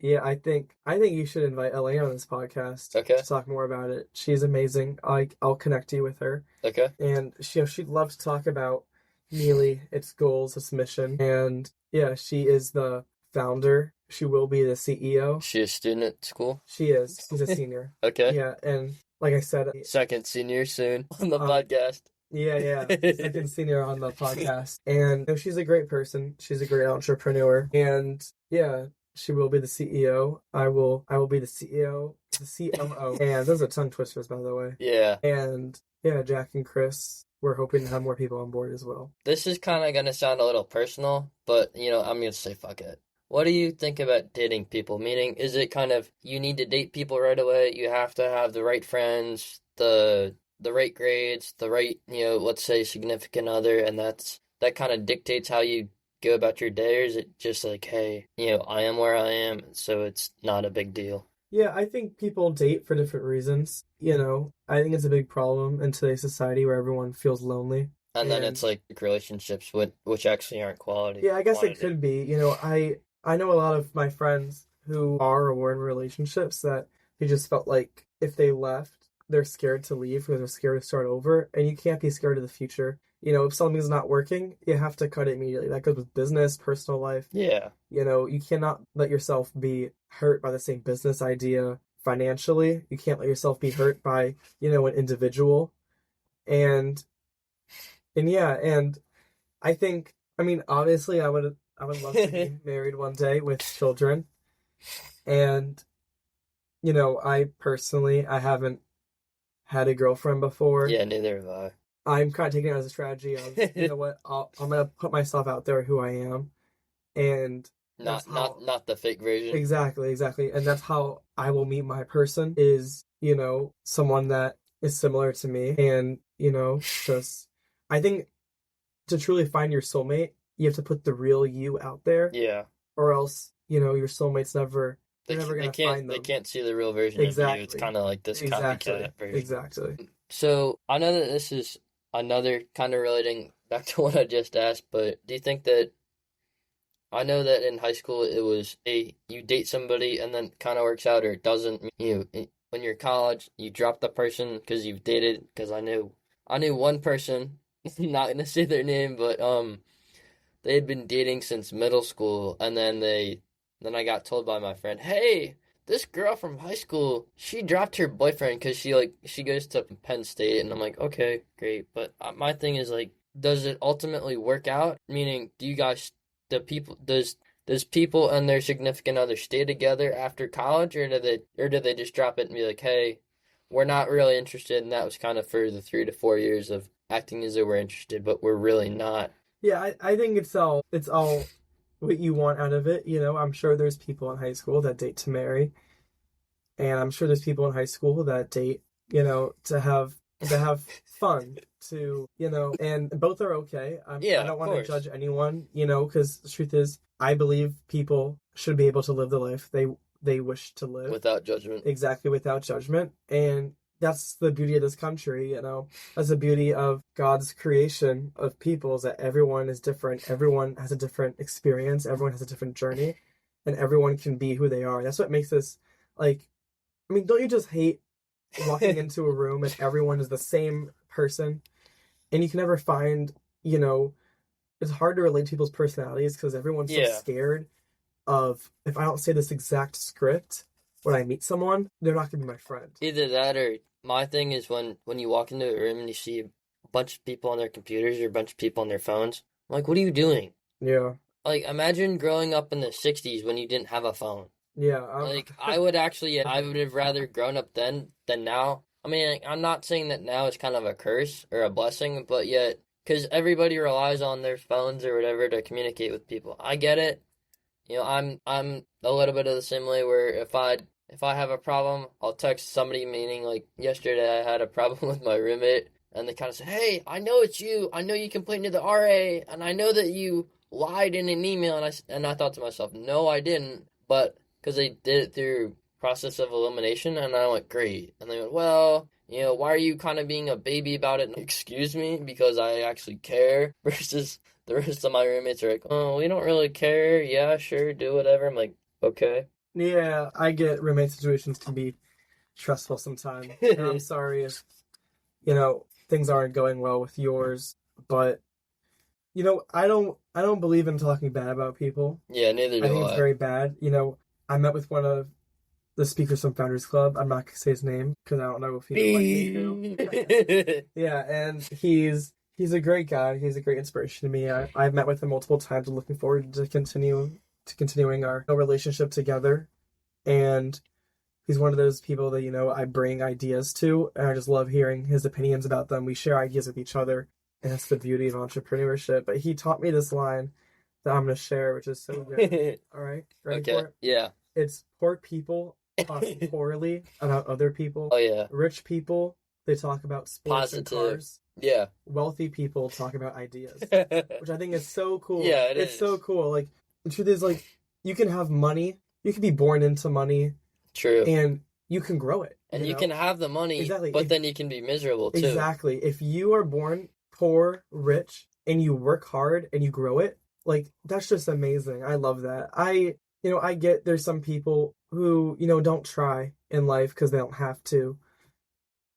[SPEAKER 2] yeah, I think you should invite Elaine on this podcast
[SPEAKER 1] Okay.
[SPEAKER 2] to talk more about it. She's amazing. I'll connect you with her.
[SPEAKER 1] Okay.
[SPEAKER 2] And she'd love to talk about Mealy, its goals, its mission. And yeah, she is the founder. She will be the CEO.
[SPEAKER 1] She a student at school?
[SPEAKER 2] She's a senior.
[SPEAKER 1] Okay.
[SPEAKER 2] Yeah, and like I said,
[SPEAKER 1] Second senior soon on the podcast.
[SPEAKER 2] yeah, second senior on the podcast. And she's a great person. She's a great entrepreneur. And yeah, she will be the CEO. I will be the CEO, the COO. And those are tongue twisters, by the way.
[SPEAKER 1] Yeah.
[SPEAKER 2] And yeah, Jack and Chris, we're hoping to have more people on board as well.
[SPEAKER 1] This is kind of going to sound a little personal, but I'm going to say fuck it. What do you think about dating people? Meaning, is it kind of you need to date people right away? You have to have the right friends, the right grades, the right, let's say significant other, and that kind of dictates how you go about your day, or is it just like, hey, I am where I am, so it's not a big deal?
[SPEAKER 2] Yeah, I think people date for different reasons. I think it's a big problem in today's society where everyone feels lonely.
[SPEAKER 1] And then it's like relationships which actually aren't quality.
[SPEAKER 2] Yeah, I guess it
[SPEAKER 1] quantity.
[SPEAKER 2] could be. I know a lot of my friends who are or were in relationships that they just felt like if they left, they're scared to leave because they're scared to start over. And you can't be scared of the future. If something's not working, you have to cut it immediately. That goes with business, personal life.
[SPEAKER 1] Yeah.
[SPEAKER 2] You cannot let yourself be hurt by the same business idea financially. You can't let yourself be hurt by, an individual. And yeah, and I think, obviously I would love to be married one day with children. And, I haven't had a girlfriend before.
[SPEAKER 1] Yeah, neither have I.
[SPEAKER 2] I'm kind of taking it as a strategy of, you know what, I'm going to put myself out there who I am. And
[SPEAKER 1] not the fake version.
[SPEAKER 2] Exactly. And that's how I will meet my person is, someone that is similar to me. And, just, I think to truly find your soulmate, you have to put the real you out there.
[SPEAKER 1] Yeah.
[SPEAKER 2] Or else, your soulmate's never going to find them.
[SPEAKER 1] They can't see the real version of you. It's kind of like this copycat version.
[SPEAKER 2] Exactly.
[SPEAKER 1] So I know that this is another kind of relating back to what I just asked, but do you think that I know that in high school it was you date somebody and then it kind of works out or it doesn't. When you're in college, you drop the person because you've dated. Because I knew one person, not gonna say their name, but they had been dating since middle school, and then I got told by my friend, hey, this girl from high school, she dropped her boyfriend because she goes to Penn State, and I'm like, okay, great. But my thing is like, does it ultimately work out? Meaning, do you guys, the people, does people and their significant other stay together after college, or do they just drop it and be like, hey, we're not really interested, and that was kind of for the 3 to 4 years of acting as though we're interested, but we're really not.
[SPEAKER 2] Yeah, I think it's all what you want out of it. I'm sure there's people in high school that date to marry, and I'm sure there's people in high school that date, to have fun, and both are okay.
[SPEAKER 1] Yeah,
[SPEAKER 2] I don't
[SPEAKER 1] of
[SPEAKER 2] want to
[SPEAKER 1] course.
[SPEAKER 2] judge anyone, because the truth is, I believe people should be able to live the life they wish to live
[SPEAKER 1] Without judgment.
[SPEAKER 2] exactly without judgment, and that's the beauty of this country. That's the beauty of God's creation of people, is that everyone is different, everyone has a different experience, everyone has a different journey, and everyone can be who they are. That's what makes this, like, I mean, don't you just hate walking into a room and everyone is the same person, and you can never find, you know it's hard to relate to people's personalities because everyone's so
[SPEAKER 1] Yeah.
[SPEAKER 2] scared of, if I don't say this exact script when I meet someone, they're not gonna be my friend.
[SPEAKER 1] Either that, or my thing is when you walk into a room and you see a bunch of people on their computers or a bunch of people on their phones. I'm like, what are you doing?
[SPEAKER 2] Yeah,
[SPEAKER 1] Like, imagine growing up in the 60s when you didn't have a phone.
[SPEAKER 2] yeah.
[SPEAKER 1] Like, I would have rather grown up then than now. I mean, I'm not saying that now is kind of a curse or a blessing, but yet, because everybody relies on their phones or whatever to communicate with people. I get it. I'm a little bit of the same way where if I have a problem, I'll text somebody. Meaning, like yesterday, I had a problem with my roommate, and they kind of said, "Hey, I know it's you. I know you complained to the RA, and I know that you lied in an email." And I thought to myself, "No, I didn't." But because they did it through process of elimination, and I went, "Great." And they went, "Well, why are you kind of being a baby about it?" And, excuse me, because I actually care. Versus the rest of my roommates are like, "Oh, we don't really care. Yeah, sure, do whatever." I'm like, okay.
[SPEAKER 2] Yeah, I get roommate situations can be stressful sometimes, and I'm sorry if things aren't going well with yours, but I don't believe in talking bad about people.
[SPEAKER 1] Yeah, neither
[SPEAKER 2] I
[SPEAKER 1] do
[SPEAKER 2] think it's
[SPEAKER 1] I.
[SPEAKER 2] very bad. I met with one of the speakers from Founders Club. I'm not gonna say his name because I don't know if he would like me to. Yeah, and he's a great guy. He's a great inspiration to me. I've met with him multiple times. I'm looking forward to continuing our relationship together. And he's one of those people that I bring ideas to, and I just love hearing his opinions about them. We share ideas with each other, and that's the beauty of entrepreneurship. But he taught me this line that I'm gonna share, which is so good. All right, ready
[SPEAKER 1] Okay,
[SPEAKER 2] for it?
[SPEAKER 1] yeah.
[SPEAKER 2] It's poor people talk poorly about other people.
[SPEAKER 1] Oh, yeah.
[SPEAKER 2] Rich people, they talk about sports and
[SPEAKER 1] Positive.
[SPEAKER 2] cars.
[SPEAKER 1] Yeah.
[SPEAKER 2] Wealthy people talk about ideas, which I think is so cool.
[SPEAKER 1] Yeah, it
[SPEAKER 2] it's
[SPEAKER 1] is.
[SPEAKER 2] so cool. Like, the truth is, like, you can have money, you can be born into money,
[SPEAKER 1] True.
[SPEAKER 2] and you can grow it.
[SPEAKER 1] And you can have the money,
[SPEAKER 2] Exactly.
[SPEAKER 1] but then you can be miserable too.
[SPEAKER 2] Exactly. If you are born poor, rich, and you work hard and you grow it, like, that's just amazing. I love that. I get there's some people who, don't try in life because they don't have to.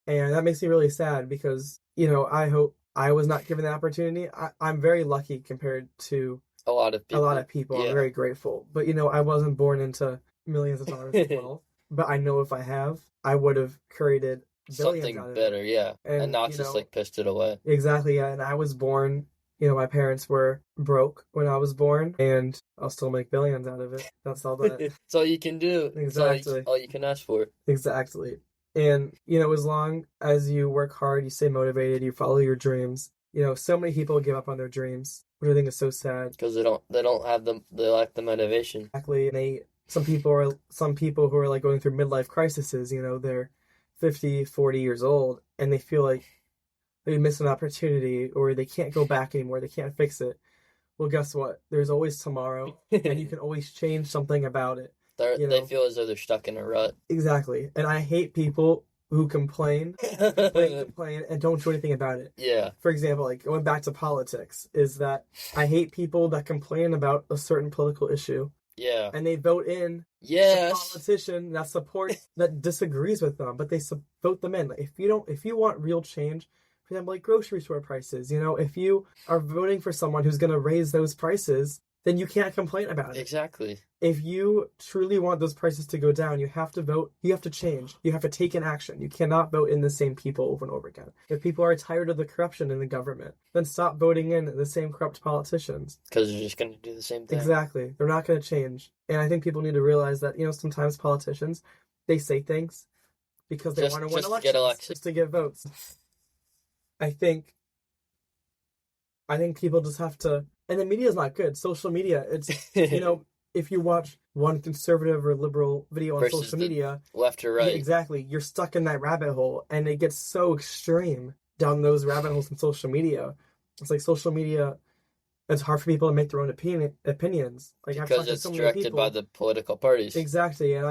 [SPEAKER 2] And that makes me really sad because, I hope I was not given the opportunity. I'm very lucky compared to
[SPEAKER 1] A lot of people.
[SPEAKER 2] I'm
[SPEAKER 1] Yeah.
[SPEAKER 2] very grateful. But, I wasn't born into millions of dollars of wealth. But I know if I have, I would have created billions
[SPEAKER 1] Something
[SPEAKER 2] out of
[SPEAKER 1] better,
[SPEAKER 2] it.
[SPEAKER 1] yeah.
[SPEAKER 2] And,
[SPEAKER 1] not just like pissed it away.
[SPEAKER 2] Exactly, yeah. And I was born, my parents were broke when I was born, and I'll still make billions out of it. That's all that.
[SPEAKER 1] That's all you can do.
[SPEAKER 2] Exactly.
[SPEAKER 1] All you can ask for.
[SPEAKER 2] Exactly. And, as long as you work hard, you stay motivated, you follow your dreams. So many people give up on their dreams, which I think is so sad.
[SPEAKER 1] Because they don't have they lack the motivation.
[SPEAKER 2] Exactly. And some people who are like going through midlife crises, they're 50, 40 years old, and they feel like they miss an opportunity or they can't go back anymore, they can't fix it. Well, guess what? There's always tomorrow, and you can always change something about it.
[SPEAKER 1] They feel as though they're stuck in a rut.
[SPEAKER 2] Exactly. And I hate people who complain, and don't do anything about it.
[SPEAKER 1] Yeah.
[SPEAKER 2] For example, like going back to politics, is that I hate people that complain about a certain political issue.
[SPEAKER 1] Yeah.
[SPEAKER 2] And they vote in
[SPEAKER 1] Yes.
[SPEAKER 2] a politician that disagrees with them, but they vote them in. If you want real change, for example, like grocery store prices, if you are voting for someone who's going to raise those prices, then you can't complain about it.
[SPEAKER 1] Exactly.
[SPEAKER 2] If you truly want those prices to go down, you have to vote. You have to change. You have to take an action. You cannot vote in the same people over and over again. If people are tired of the corruption in the government, then stop voting in the same corrupt politicians.
[SPEAKER 1] Because they're just going to do the same thing.
[SPEAKER 2] Exactly. They're not going to change. And I think people need to realize that, sometimes politicians, they say things because they want to win elections, just to get votes. I think people just have to, and the media is not good. Social media, it's, if you watch one conservative or liberal video on
[SPEAKER 1] Versus
[SPEAKER 2] social media,
[SPEAKER 1] left or right.
[SPEAKER 2] yeah, exactly, you're stuck in that rabbit hole, and it gets so extreme down those rabbit holes in social media. It's like social media, it's hard for people to make their own opinions. Like,
[SPEAKER 1] Because it's directed by the political parties.
[SPEAKER 2] Exactly, and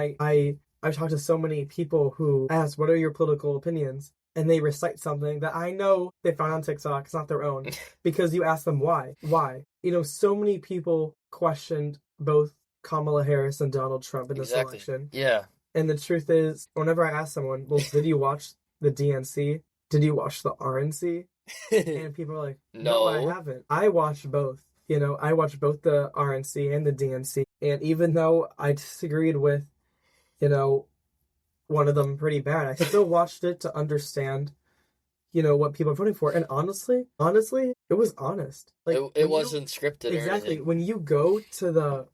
[SPEAKER 2] I've talked to so many people who ask, what are your political opinions? And they recite something that I know they found on TikTok. It's not their own. Because you ask them why. Why? So many people questioned both Kamala Harris and Donald Trump in this election.
[SPEAKER 1] Yeah.
[SPEAKER 2] And the truth is, whenever I ask someone, well, did you watch the DNC? Did you watch the RNC? And people are like, no, I haven't. I watched both. I watched both the RNC and the DNC. And even though I disagreed with, one of them pretty bad, I still watched it to understand, what people are voting for. And honestly, it was honest. Like,
[SPEAKER 1] it wasn't scripted.
[SPEAKER 2] Exactly. When you go to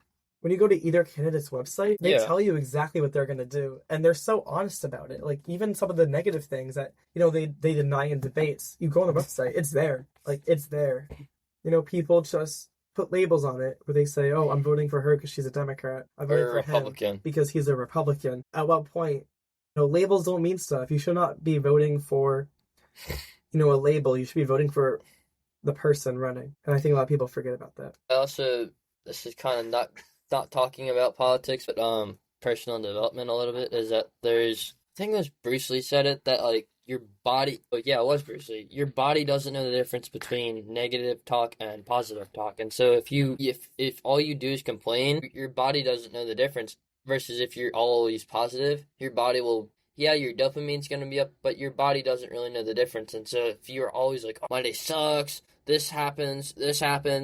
[SPEAKER 2] either candidate's website, they tell you exactly what they're going to do. And they're so honest about it. Like, even some of the negative things that, they deny in debates, you go on the website, it's there. Like, it's there. People just put labels on it where they say, oh, I'm voting for her because she's a Democrat. I'm voting for him because he's a Republican. At what point, labels don't mean stuff. You should not be voting for, a label. You should be voting for the person running. And I think a lot of people forget about that.
[SPEAKER 1] Also, this is kind of not talking about politics, but personal development a little bit, is that I think it was Bruce Lee said it, that like your body, it was Bruce Lee, your body doesn't know the difference between negative talk and positive talk. And so if all you do is complain, your body doesn't know the difference. Versus if you're always positive, your body will, your dopamine's going to be up, but your body doesn't really know the difference. And so if you're always like, oh, my day sucks, this happens,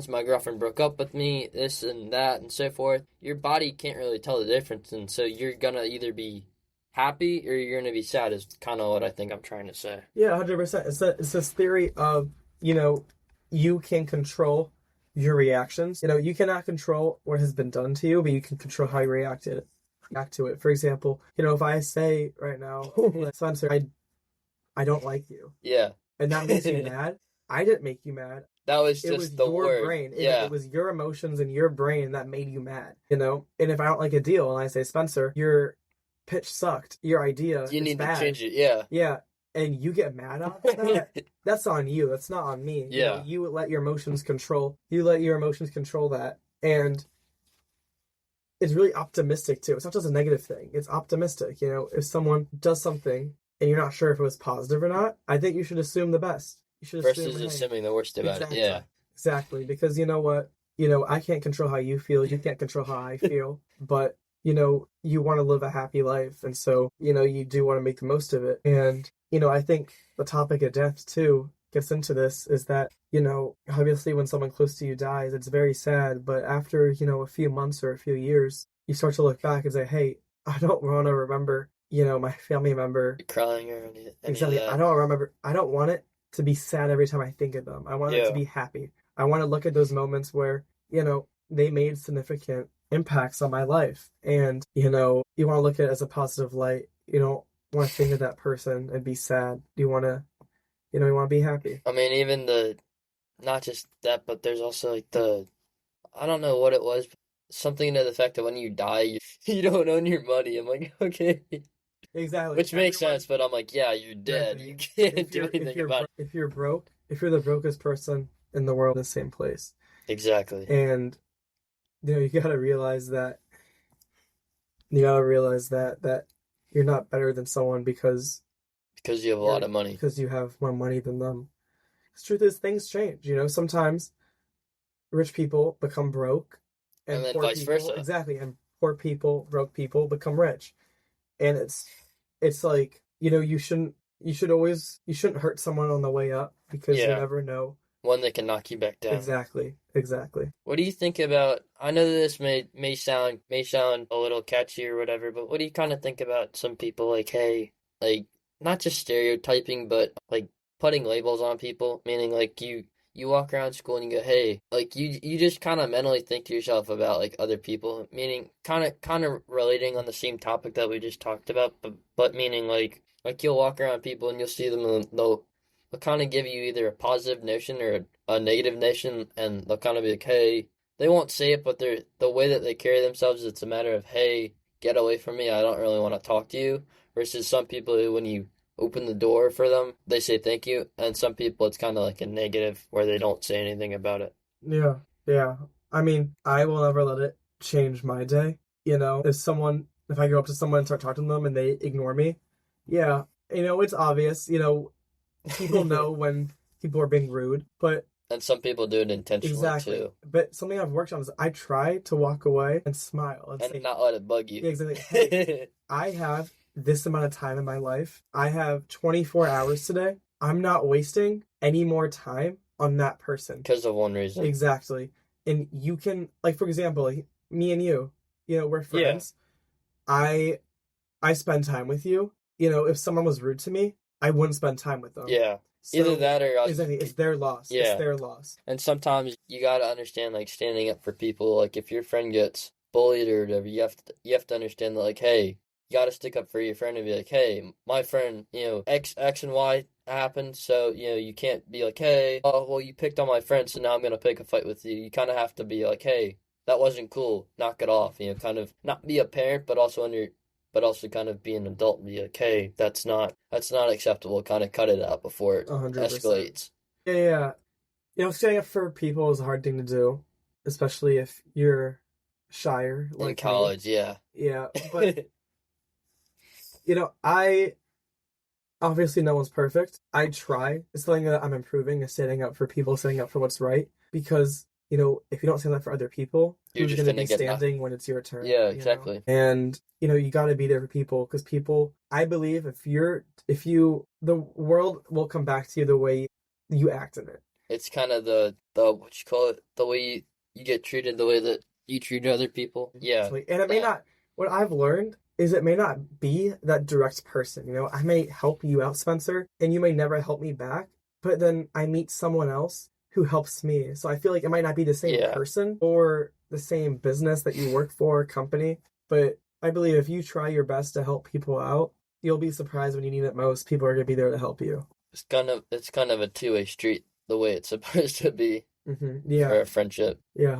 [SPEAKER 1] my girlfriend broke up with me, this and that, and so forth, your body can't really tell the difference. And so you're going to either be happy or you're going to be sad, is kind of what I think I'm trying to say.
[SPEAKER 2] Yeah, 100%. It's this theory of, you can control your reactions. You cannot control what has been done to you, but you can control how you react to it. For example, if I say right now, Spencer, I don't like you.
[SPEAKER 1] Yeah.
[SPEAKER 2] And that makes you mad. I didn't make you mad.
[SPEAKER 1] That was just the word.
[SPEAKER 2] Your brain. It was your emotions and your brain that made you mad. And if I don't like a deal and I say, Spencer, your pitch sucked, your idea
[SPEAKER 1] you need
[SPEAKER 2] bad.
[SPEAKER 1] To change it. Yeah.
[SPEAKER 2] Yeah. And you get mad on that, that's on you. That's not on me.
[SPEAKER 1] Yeah.
[SPEAKER 2] You let your emotions control that. And it's really optimistic too. It's not just a negative thing. It's optimistic. If someone does something and you're not sure if it was positive or not, I think you should assume the best. You should
[SPEAKER 1] versus assuming the worst about it. Yeah.
[SPEAKER 2] Exactly. Because you know what? I can't control how you feel. You can't control how I feel. But you want to live a happy life. And so, you do want to make the most of it. And, I think the topic of death too gets into this, is that, obviously when someone close to you dies, it's very sad. But after, a few months or a few years, you start to look back and say, hey, I don't want to remember, my family member
[SPEAKER 1] crying or anything.
[SPEAKER 2] Exactly. I don't want it to be sad every time I think of them. I want it to be happy. I want to look at those moments where, they made significant impacts on my life. And, you want to look at it as a positive light. You don't want to think of that person and be sad. You want to, you want to be happy.
[SPEAKER 1] I mean, even not just that, but there's also like I don't know what it was, but something to the effect that when you die, you don't own your money. I'm like, okay.
[SPEAKER 2] Exactly.
[SPEAKER 1] Which makes sense, but I'm like, yeah, you're dead. You can't do anything about it.
[SPEAKER 2] If you're broke, if you're the brokest person in the world in the same place.
[SPEAKER 1] Exactly.
[SPEAKER 2] And, you gotta realize that that you're not better than someone because
[SPEAKER 1] you have a lot of money.
[SPEAKER 2] Because you have more money than them. The truth is, things change. Sometimes rich people become broke,
[SPEAKER 1] and then vice versa.
[SPEAKER 2] Exactly, and poor people, broke people, become rich. And it's like, you shouldn't hurt someone on the way up, because you never know
[SPEAKER 1] one that can knock you back down.
[SPEAKER 2] Exactly. Exactly.
[SPEAKER 1] What do you think about? I know that this may sound a little catchy or whatever, but what do you kind of think about some people like, hey, like not just stereotyping, but like putting labels on people, meaning like you walk around school and you go, hey, like you just kind of mentally think to yourself about like other people, meaning kind of relating on the same topic that we just talked about, but meaning like you'll walk around people and you'll see them and they'll kind of give you either a positive notion or a negative notion, and they'll kind of be like, hey, they won't say it, but the way that they carry themselves, it's a matter of, hey, get away from me, I don't really want to talk to you, versus some people who, when you open the door for them, they say thank you, and some people it's kind of like a negative where they don't say anything about it.
[SPEAKER 2] Yeah. Yeah. I mean, I will never let it change my day. If I go up to someone and start talking to them and they ignore me, yeah, it's obvious. People know when people are being rude, but
[SPEAKER 1] And some people do it intentionally
[SPEAKER 2] exactly.
[SPEAKER 1] too,
[SPEAKER 2] But something I've worked on is I try to walk away and smile and
[SPEAKER 1] and
[SPEAKER 2] say,
[SPEAKER 1] not let it bug you.
[SPEAKER 2] yeah, exactly. Hey, I have this amount of time in my life. I have 24 hours today. I'm not wasting any more time on that person.
[SPEAKER 1] Because of one reason.
[SPEAKER 2] Exactly. And you can, like, for example, like, me and you, we're
[SPEAKER 1] Yeah.
[SPEAKER 2] friends. I spend time with you. If someone was rude to me, I wouldn't spend time with them.
[SPEAKER 1] Yeah.
[SPEAKER 2] So,
[SPEAKER 1] Either that or
[SPEAKER 2] exactly, it's their loss.
[SPEAKER 1] Yeah.
[SPEAKER 2] It's their loss.
[SPEAKER 1] And sometimes you gotta understand, like, standing up for people. Like, if your friend gets bullied or whatever, you have to understand that, like, hey, you gotta stick up for your friend and be like, hey, my friend, X and Y happened, so you can't be like, hey, oh well, you picked on my friend, so now I'm gonna pick a fight with you. You kind of have to be like, hey, that wasn't cool. Knock it off. Kind of not be a parent, but also kind of be an adult and be like, hey, that's not acceptable. Kind of cut it out before it
[SPEAKER 2] 100%.
[SPEAKER 1] escalates.
[SPEAKER 2] Yeah. Standing up for people is a hard thing to do, especially if you're shyer
[SPEAKER 1] In
[SPEAKER 2] like me.
[SPEAKER 1] college, yeah.
[SPEAKER 2] Yeah, but I obviously no one's perfect. I try. It's something that I'm improving is standing up for people, standing up for what's right. Because, if you don't stand up for other people,
[SPEAKER 1] You're
[SPEAKER 2] who's
[SPEAKER 1] just
[SPEAKER 2] going to
[SPEAKER 1] gonna
[SPEAKER 2] be
[SPEAKER 1] get
[SPEAKER 2] standing when it's your turn?
[SPEAKER 1] Yeah, exactly.
[SPEAKER 2] And, you got to be there for people because I believe the world will come back to you the way you act in it.
[SPEAKER 1] It's kind of the what you call it, the way you get treated, the way that you treat other people. Yeah.
[SPEAKER 2] And it may not, what I've learned is it may not be that direct person. I may help you out, Spencer, and you may never help me back, but then I meet someone else who helps me. So I feel like it might not be the same person or the same business that you work for, company, but I believe if you try your best to help people out, you'll be surprised when you need it most. People are going to be there to help you.
[SPEAKER 1] It's kind of a two-way street the way it's supposed to be
[SPEAKER 2] Yeah.
[SPEAKER 1] for a friendship.
[SPEAKER 2] Yeah.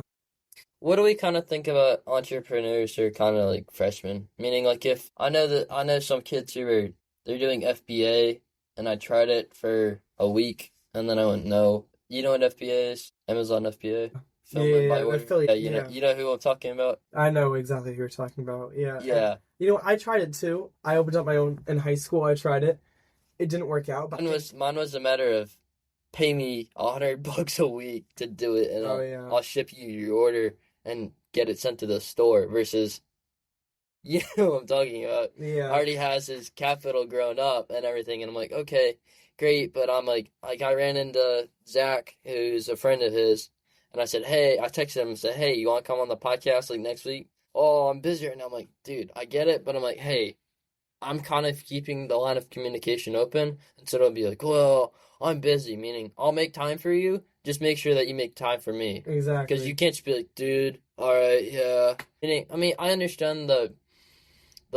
[SPEAKER 1] What do we kind of think about entrepreneurs who are kind of like freshmen? Meaning, like, if I know some kids they're doing FBA, and I tried it for a week, and then I went, no. You know what FBA is? Amazon FBA? Fulfillment by order. Yeah, you know who I'm talking about?
[SPEAKER 2] I know exactly who you're talking about. Yeah.
[SPEAKER 1] Yeah.
[SPEAKER 2] And, I tried it too. I opened up my own in high school. I tried it. It didn't work out. But
[SPEAKER 1] mine was a matter of pay me $100 a week to do it, and I'll ship you your order and get it sent to the store, versus, you know what I'm talking about.
[SPEAKER 2] Yeah.
[SPEAKER 1] Already has his capital grown up and everything, and I'm like, okay, great, but I'm like I ran into Zach, who's a friend of his, and I said, hey, I texted him and said, hey, you want to come on the podcast like next week? Oh, I'm busy right now. I'm like, dude, I get it, but I'm like, hey, I'm kind of keeping the line of communication open, and so it'll be like, well, I'm busy, meaning I'll make time for you, just make sure that you make time for me.
[SPEAKER 2] Exactly.
[SPEAKER 1] Because you can't just be like, dude, all right, yeah. I mean, I understand the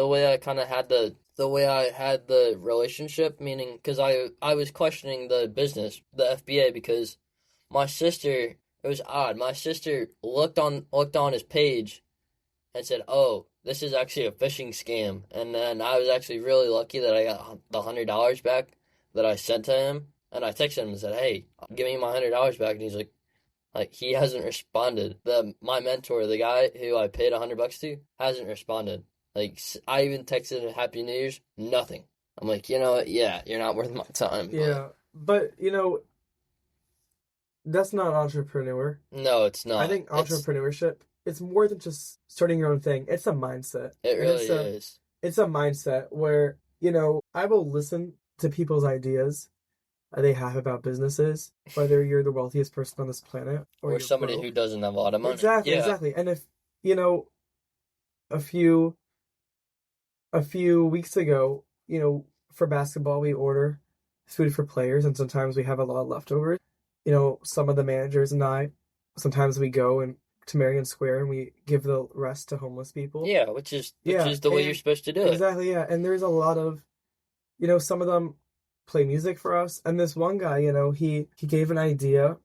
[SPEAKER 1] way I kind of had the way I had the relationship, meaning because I was questioning the business, the FBA, because my sister, it was odd. My sister looked on his page and said, oh, this is actually a phishing scam. And then I was actually really lucky that I got the $100 back that I sent to him. And I texted him and said, hey, give me my $100 back. And he's like, he hasn't responded. My mentor, the guy who I paid $100 to, hasn't responded. Like, I even texted him Happy New Year's, nothing. I'm like, you know what? Yeah, you're not worth my time.
[SPEAKER 2] Yeah, but that's not entrepreneur.
[SPEAKER 1] No, it's not.
[SPEAKER 2] I think entrepreneurship, it's more than just starting your own thing. It's a mindset.
[SPEAKER 1] It really is.
[SPEAKER 2] It's a mindset where, I will listen to people's ideas they have about businesses, whether you're the wealthiest person on this planet or
[SPEAKER 1] Or
[SPEAKER 2] you're
[SPEAKER 1] somebody who
[SPEAKER 2] broke.
[SPEAKER 1] doesn't have a lot of money.
[SPEAKER 2] Exactly,
[SPEAKER 1] Yeah.
[SPEAKER 2] exactly. And if, you know, a few weeks ago, for basketball, we order food for players, and sometimes we have a lot of leftovers. Some of the managers and I, sometimes we go and to Marion Square and we give the rest to homeless people.
[SPEAKER 1] Yeah, which
[SPEAKER 2] Yeah,
[SPEAKER 1] is the way you're
[SPEAKER 2] and
[SPEAKER 1] supposed to do it.
[SPEAKER 2] exactly, yeah. And there's a lot of, some of them play music for us. And this one guy, he gave an idea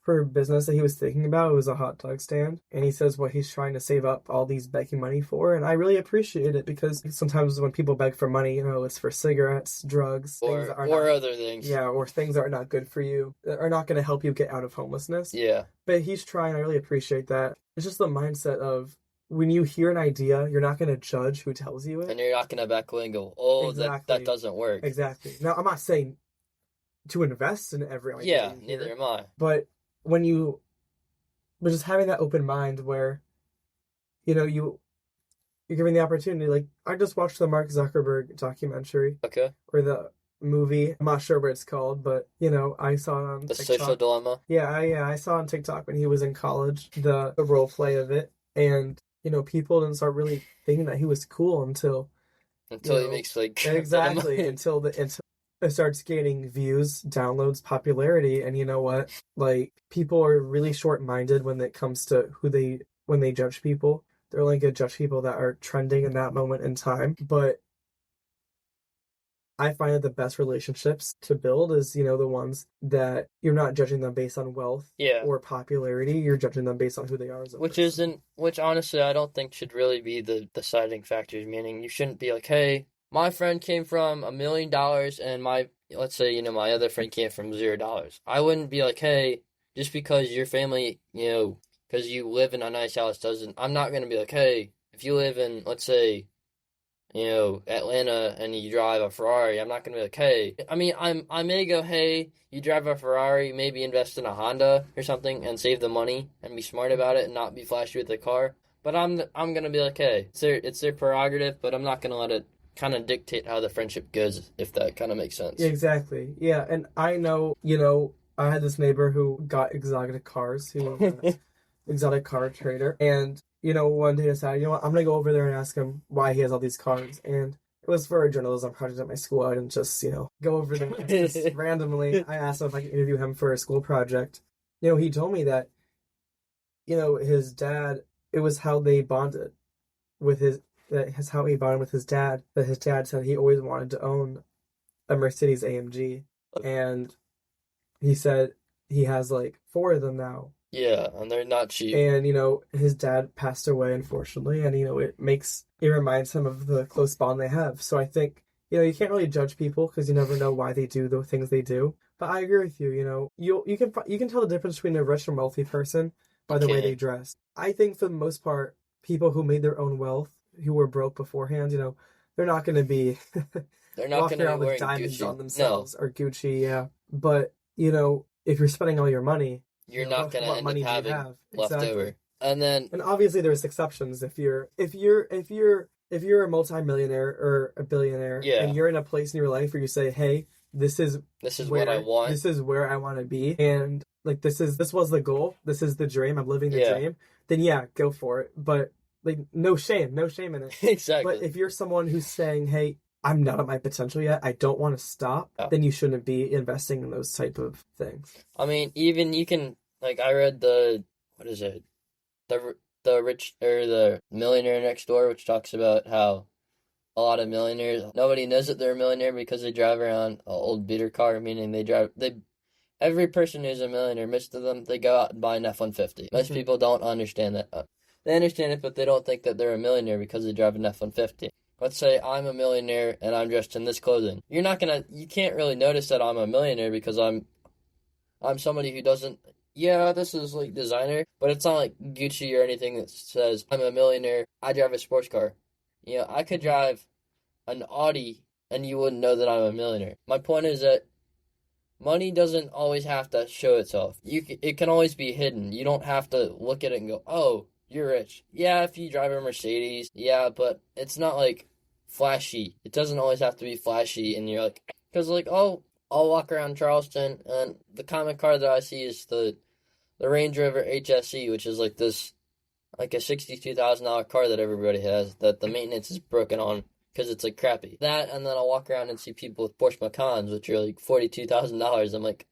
[SPEAKER 2] for a business that he was thinking about. It was a hot dog stand, and he says what he's trying to save up all these begging money for, and I really appreciate it because sometimes when people beg for money, it's for cigarettes, drugs, things that are
[SPEAKER 1] Or
[SPEAKER 2] not,
[SPEAKER 1] other things.
[SPEAKER 2] yeah, or things that are not good for you, that are not going to help you get out of homelessness.
[SPEAKER 1] Yeah.
[SPEAKER 2] But he's trying. I really appreciate that. It's just the mindset of when you hear an idea, you're not going to judge who tells you
[SPEAKER 1] And
[SPEAKER 2] it.
[SPEAKER 1] you're not gonna back away and go, oh, that
[SPEAKER 2] Exactly.
[SPEAKER 1] doesn't work.
[SPEAKER 2] Exactly. Now, I'm not saying to invest in every idea
[SPEAKER 1] Yeah,
[SPEAKER 2] you hear,
[SPEAKER 1] neither am I.
[SPEAKER 2] but when you but just having that open mind where you're giving the opportunity. Like, I just watched the Mark Zuckerberg documentary
[SPEAKER 1] Okay.
[SPEAKER 2] or the movie. I'm not sure what it's called, but I saw it on
[SPEAKER 1] The
[SPEAKER 2] TikTok.
[SPEAKER 1] social dilemma.
[SPEAKER 2] Yeah, I saw it on TikTok when he was in college, the role play of it, and people didn't start really thinking that he was cool until
[SPEAKER 1] Until he makes like a bit of
[SPEAKER 2] exactly
[SPEAKER 1] money.
[SPEAKER 2] until it starts gaining views, downloads, popularity, and you know what? Like, people are really short-minded when it comes to when they judge people. They're only going to judge people that are trending in that moment in time. But I find that the best relationships to build is, the ones that you're not judging them based on wealth
[SPEAKER 1] Yeah.
[SPEAKER 2] or popularity. You're judging them based on who they are as a person.
[SPEAKER 1] Which honestly I don't think should really be the deciding factors, meaning you shouldn't be like, hey, my friend came from $1 million and let's say, my other friend came from $0. I wouldn't be like, hey, just because your family, because you live in a nice house I'm not gonna be like, hey, if you live in, let's say, Atlanta and you drive a Ferrari, I'm not gonna be like, hey, I mean, I may go, hey, you drive a Ferrari, maybe invest in a Honda or something and save the money and be smart about it and not be flashy with the car. But I'm gonna be like, hey, it's their prerogative, but I'm not gonna let it kind of dictate how the friendship goes, if that kind of makes sense.
[SPEAKER 2] Yeah, exactly. Yeah, and I know, I had this neighbor who got exotic cars, who was an exotic car trader, and one day I decided, what, I'm gonna go over there and ask him why he has all these cars. And it was for a journalism project at my school. I didn't just, go over there just randomly. I asked him if I could interview him for a school project. He told me that, his dad, it was how they bonded with how he bonded with his dad, that his dad said he always wanted to own a Mercedes AMG. And he said he has like 4 of them now.
[SPEAKER 1] Yeah, and they're not cheap.
[SPEAKER 2] And, his dad passed away, unfortunately, and, it reminds him of the close bond they have. So I think, you can't really judge people because you never know why they do the things they do. But I agree with you, you can tell the difference between a rich and wealthy person by the way they dress. I think for the most part, people who made their own wealth, who were broke beforehand, they're not going to be
[SPEAKER 1] they're not
[SPEAKER 2] walking
[SPEAKER 1] going to
[SPEAKER 2] around
[SPEAKER 1] be
[SPEAKER 2] with
[SPEAKER 1] wearing
[SPEAKER 2] diamonds
[SPEAKER 1] Gucci.
[SPEAKER 2] on themselves or Gucci, yeah. But, if you're spending all your money,
[SPEAKER 1] you're not going to end up having left
[SPEAKER 2] exactly.
[SPEAKER 1] over. And
[SPEAKER 2] obviously there's exceptions if you're a multimillionaire or a billionaire,
[SPEAKER 1] yeah,
[SPEAKER 2] and you're in a place in your life where you say, hey, this is
[SPEAKER 1] what I want.
[SPEAKER 2] This is where I want to be, and like this was the goal. This is the dream. I'm living the dream. Then yeah, go for it. But like no shame in it.
[SPEAKER 1] Exactly.
[SPEAKER 2] But if you're someone who's saying, hey, I'm not at my potential yet, I don't want to stop, then you shouldn't be investing in those type of things.
[SPEAKER 1] I mean, even you can, like, I read what is it? The rich, or the Millionaire Next Door, which talks about how a lot of millionaires, nobody knows that they're a millionaire because they drive around an old beater car, meaning every person who's a millionaire, most of them, they go out and buy an F-150. Most people don't understand that. They understand it, but they don't think that they're a millionaire because they drive an F-150. Let's say I'm a millionaire and I'm dressed in this clothing. You can't really notice that I'm a millionaire because I'm somebody who doesn't, yeah, this is like designer, but it's not like Gucci or anything that says I'm a millionaire, I drive a sports car. I could drive an Audi and you wouldn't know that I'm a millionaire. My point is that money doesn't always have to show itself. It can always be hidden. You don't have to look at it and go, oh, you're rich. Yeah, if you drive a Mercedes, yeah, but it's not like flashy. It doesn't always have to be flashy, and you're like, because like, oh, I'll walk around Charleston, and the common car that I see is the Range Rover HSE, which is like this like a $62,000 car that everybody has that the maintenance is broken on because it's like crappy. That, and then I'll walk around and see people with Porsche Macans, which are like $42,000. I'm like,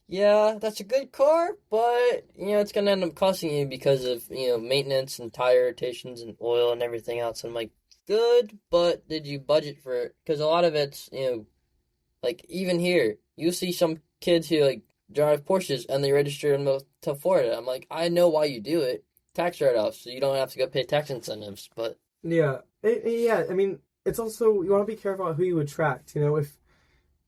[SPEAKER 1] yeah, that's a good car, but it's gonna end up costing you because of maintenance and tire rotations and oil and everything else. I'm like, good, but did you budget for it? Because a lot of it's like even here, you see some kids who like drive Porsches and they register them to Florida. I'm like, I know why you do it. Tax write-offs, so you don't have to go pay tax incentives. But
[SPEAKER 2] Yeah, yeah. I mean, it's also you want to be careful about who you attract.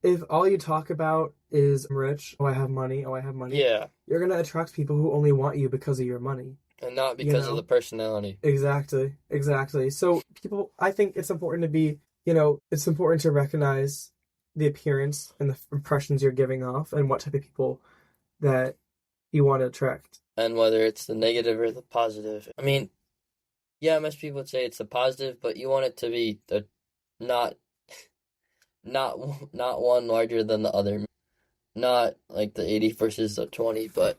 [SPEAKER 2] If all you talk about is I'm rich, oh I have money, oh I have money,
[SPEAKER 1] yeah,
[SPEAKER 2] you're gonna attract people who only want you because of your money.
[SPEAKER 1] and not because of the personality.
[SPEAKER 2] Exactly, exactly. So I think it's important to be, it's important to recognize the appearance and the impressions you're giving off and what type of people that you want to attract.
[SPEAKER 1] And whether it's the negative or the positive. I mean, yeah, most people would say it's the positive, but you want it to be not not not one larger than the other. Not like the 80 versus the 20, but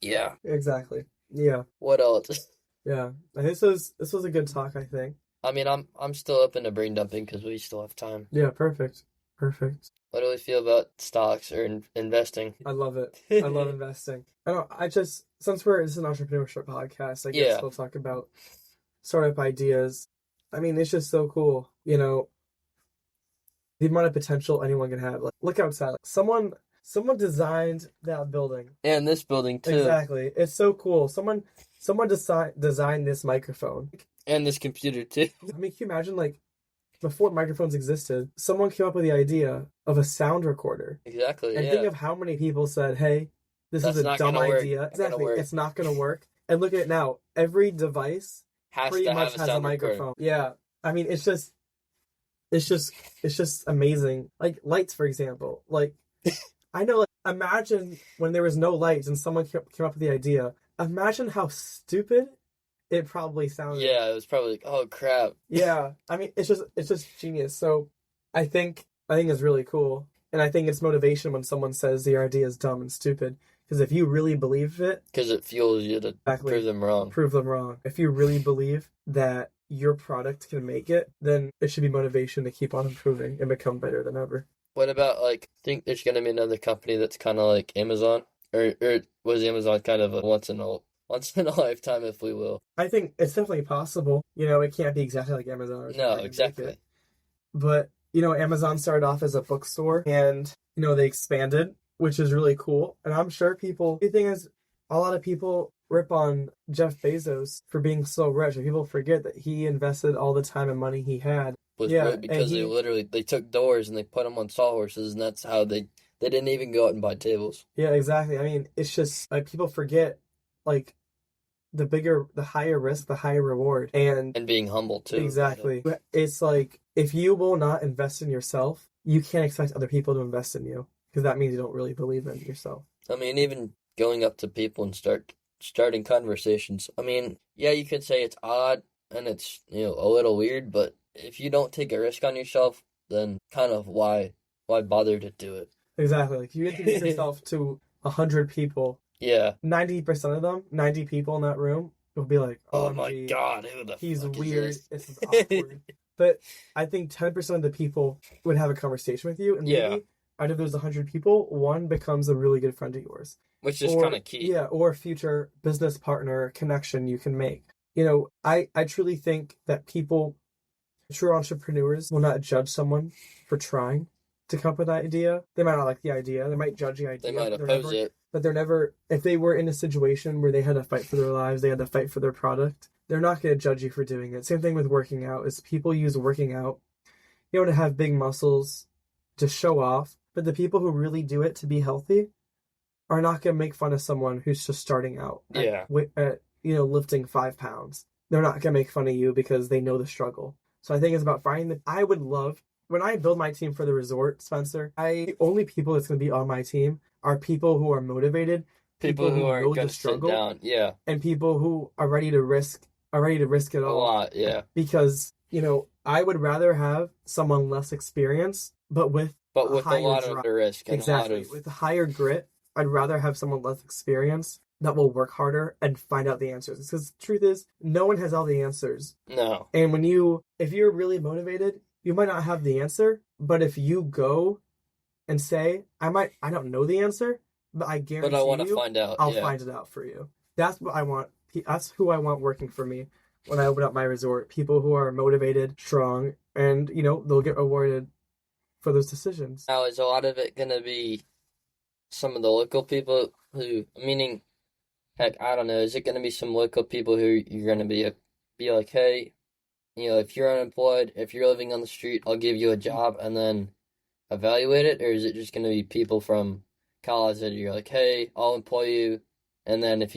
[SPEAKER 1] yeah.
[SPEAKER 2] Exactly. Yeah.
[SPEAKER 1] What else?
[SPEAKER 2] Yeah. And this was a good talk, I think.
[SPEAKER 1] I mean, I'm still open to brain dumping because we still have time.
[SPEAKER 2] Yeah, perfect. Perfect.
[SPEAKER 1] What do we feel about stocks or investing?
[SPEAKER 2] I love it. I love investing. Since it's an entrepreneurship podcast, I guess
[SPEAKER 1] Yeah.
[SPEAKER 2] we'll talk about startup ideas. I mean, it's just so cool, the amount of potential anyone can have. Like, look outside. Like, someone designed that building.
[SPEAKER 1] And this building too.
[SPEAKER 2] Exactly. It's so cool. Someone designed this microphone.
[SPEAKER 1] And this computer too.
[SPEAKER 2] I mean, can you imagine, like, before microphones existed, someone came up with the idea of a sound recorder.
[SPEAKER 1] Exactly,
[SPEAKER 2] And
[SPEAKER 1] yeah.
[SPEAKER 2] think of how many people said, hey, this
[SPEAKER 1] That's
[SPEAKER 2] is a
[SPEAKER 1] not
[SPEAKER 2] dumb
[SPEAKER 1] gonna work.
[SPEAKER 2] idea.
[SPEAKER 1] Not gonna
[SPEAKER 2] Exactly.
[SPEAKER 1] work.
[SPEAKER 2] It's not going to work. And look at it now. Every device
[SPEAKER 1] Has
[SPEAKER 2] pretty
[SPEAKER 1] to
[SPEAKER 2] much
[SPEAKER 1] have a
[SPEAKER 2] has a
[SPEAKER 1] sound
[SPEAKER 2] microphone.
[SPEAKER 1] recorder.
[SPEAKER 2] Yeah. I mean, it's just amazing. Like lights, for example. Like, I know, like, imagine when there was no lights and someone came up with the idea. Imagine how stupid it probably sounded.
[SPEAKER 1] Yeah, it was probably like, oh crap.
[SPEAKER 2] Yeah. I mean, it's just genius. So I think it's really cool. And I think it's motivation when someone says the idea is dumb and stupid. Because if you really believe it,
[SPEAKER 1] Because it fuels you to prove them wrong.
[SPEAKER 2] prove them wrong. If you really believe that your product can make it, then it should be motivation to keep on improving and become better than ever.
[SPEAKER 1] What about like, think there's gonna be another company that's kind of like Amazon, or was Amazon kind of a once in a lifetime, if we will?
[SPEAKER 2] I think it's definitely possible. It can't be exactly like Amazon. Or
[SPEAKER 1] No,
[SPEAKER 2] something like
[SPEAKER 1] exactly.
[SPEAKER 2] it. But, Amazon started off as a bookstore and, they expanded, which is really cool. And I'm sure the thing is, a lot of people rip on Jeff Bezos for being so rich. And people forget that he invested all the time and money he had.
[SPEAKER 1] Because they took doors and they put them on sawhorses, and that's how they didn't even go out and buy tables.
[SPEAKER 2] Yeah, exactly. I mean, it's just like people forget, like, the higher risk, the higher reward. And
[SPEAKER 1] being humble too.
[SPEAKER 2] Exactly. It's like, if you will not invest in yourself, you can't expect other people to invest in you, because that means you don't really believe in yourself.
[SPEAKER 1] I mean, even going up to people and starting conversations. I mean, yeah, you could say it's odd and it's a little weird, but if you don't take a risk on yourself, then kind of why bother to do it?
[SPEAKER 2] Exactly. Like, you introduce yourself to 100 people.
[SPEAKER 1] Yeah.
[SPEAKER 2] 90% of them, 90 people in that room, will be like,
[SPEAKER 1] oh my God, who the
[SPEAKER 2] he's
[SPEAKER 1] fuck
[SPEAKER 2] weird.
[SPEAKER 1] is
[SPEAKER 2] This is awkward. But I think 10% of the people would have a conversation with you, and maybe out of those 100 people, one becomes a really good friend of yours.
[SPEAKER 1] Which is kind of key.
[SPEAKER 2] Yeah, or a future business partner connection you can make. I truly think that true entrepreneurs will not judge someone for trying to come up with that idea. They might not like the idea. They might judge the idea.
[SPEAKER 1] They might oppose it.
[SPEAKER 2] But they're never, if they were in a situation where they had to fight for their lives, they had to fight for their product, they're not going to judge you for doing it. Same thing with working out, is people use working out, to have big muscles, to show off. But the people who really do it to be healthy are not going to make fun of someone who's just starting out at lifting 5 pounds. They're not going to make fun of you because they know the struggle. So I think it's about finding I would love, when I build my team for the resort, Spencer, the only people that's going to be on my team are people who are motivated,
[SPEAKER 1] people who are
[SPEAKER 2] know
[SPEAKER 1] going
[SPEAKER 2] the
[SPEAKER 1] to sit
[SPEAKER 2] struggle,
[SPEAKER 1] down, yeah,
[SPEAKER 2] and people who are ready to risk it all.
[SPEAKER 1] a lot, yeah.
[SPEAKER 2] Because, I would rather have someone less experienced, but with
[SPEAKER 1] But
[SPEAKER 2] a
[SPEAKER 1] with a
[SPEAKER 2] higher
[SPEAKER 1] lot of
[SPEAKER 2] drive.
[SPEAKER 1] the risk and a lot
[SPEAKER 2] Exactly.
[SPEAKER 1] of
[SPEAKER 2] With a higher grit, I'd rather have someone less experienced that will work harder and find out the answers. Because the truth is, no one has all the answers.
[SPEAKER 1] no.
[SPEAKER 2] And if you're really motivated, you might not have the answer, but if you go and say, I don't know the answer, but I
[SPEAKER 1] But I
[SPEAKER 2] guarantee
[SPEAKER 1] want to
[SPEAKER 2] you,
[SPEAKER 1] find out.
[SPEAKER 2] I'll
[SPEAKER 1] Yeah.
[SPEAKER 2] find it out for you. That's what I want. That's who I want working for me when I open up my resort. People who are motivated, strong, and, they'll get rewarded for those decisions.
[SPEAKER 1] Now, is a lot of it gonna be some of the local people meaning, heck, I don't know, is it gonna be some local people who you're gonna be like, hey, if you're unemployed, if you're living on the street, I'll give you a job and then evaluate it, or is it just gonna be people from college that you're like, hey, I'll employ you, and then if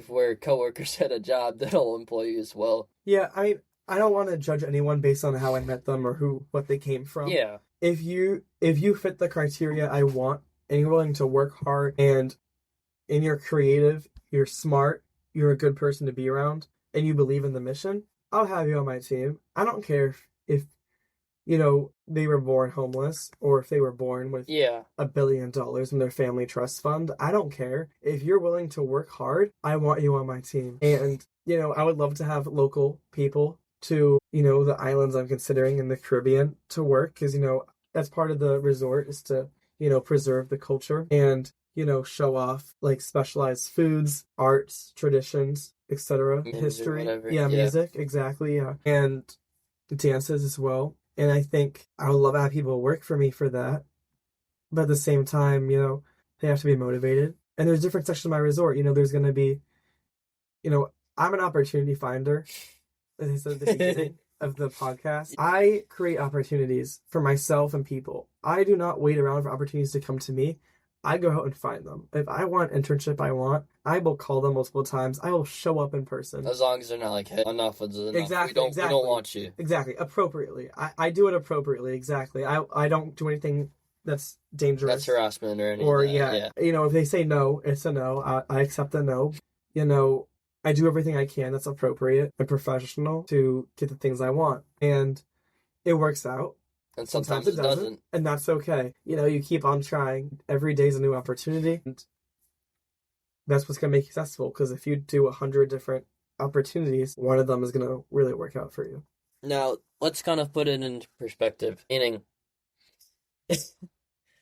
[SPEAKER 1] we're coworkers at a job, then I'll employ you as well.
[SPEAKER 2] Yeah, I don't want to judge anyone based on how I met them or what they came from.
[SPEAKER 1] Yeah.
[SPEAKER 2] If you fit the criteria I want and you're willing to work hard and you're creative, you're smart, you're a good person to be around, and you believe in the mission, I'll have you on my team. I don't care if they were born homeless or if they were born with
[SPEAKER 1] Yeah.
[SPEAKER 2] $1 billion in their family trust fund. I don't care. If you're willing to work hard, I want you on my team. And, I would love to have local people to, the islands I'm considering in the Caribbean to work because, that's part of the resort is to, preserve the culture and, show off like specialized foods, arts, traditions, etc. History. Yeah, music, exactly, yeah. And dances as well. And I think I would love to have people work for me for that. But at the same time, they have to be motivated. And there's different sections of my resort. There's going to be, I'm an opportunity finder, as I said at the beginning of the podcast. I create opportunities for myself and people. I do not wait around for opportunities to come to me. I go out and find them. If I want internship, I will call them multiple times. I will show up in person.
[SPEAKER 1] As long as they're not like, hey, enough is enough.
[SPEAKER 2] Exactly,
[SPEAKER 1] We don't want you.
[SPEAKER 2] Exactly, appropriately. I do it appropriately, exactly. I don't do anything that's dangerous.
[SPEAKER 1] That's harassment or anything.
[SPEAKER 2] Or, yeah. If they say no, it's a no. I accept the no. I do everything I can that's appropriate and professional to get the things I want. And it works out.
[SPEAKER 1] And sometimes it doesn't.
[SPEAKER 2] And that's okay. You keep on trying. Every day's a new opportunity. And that's what's going to make you successful. Because if you do 100 different opportunities, one of them is going to really work out for you.
[SPEAKER 1] Now, let's kind of put it into perspective. Meaning,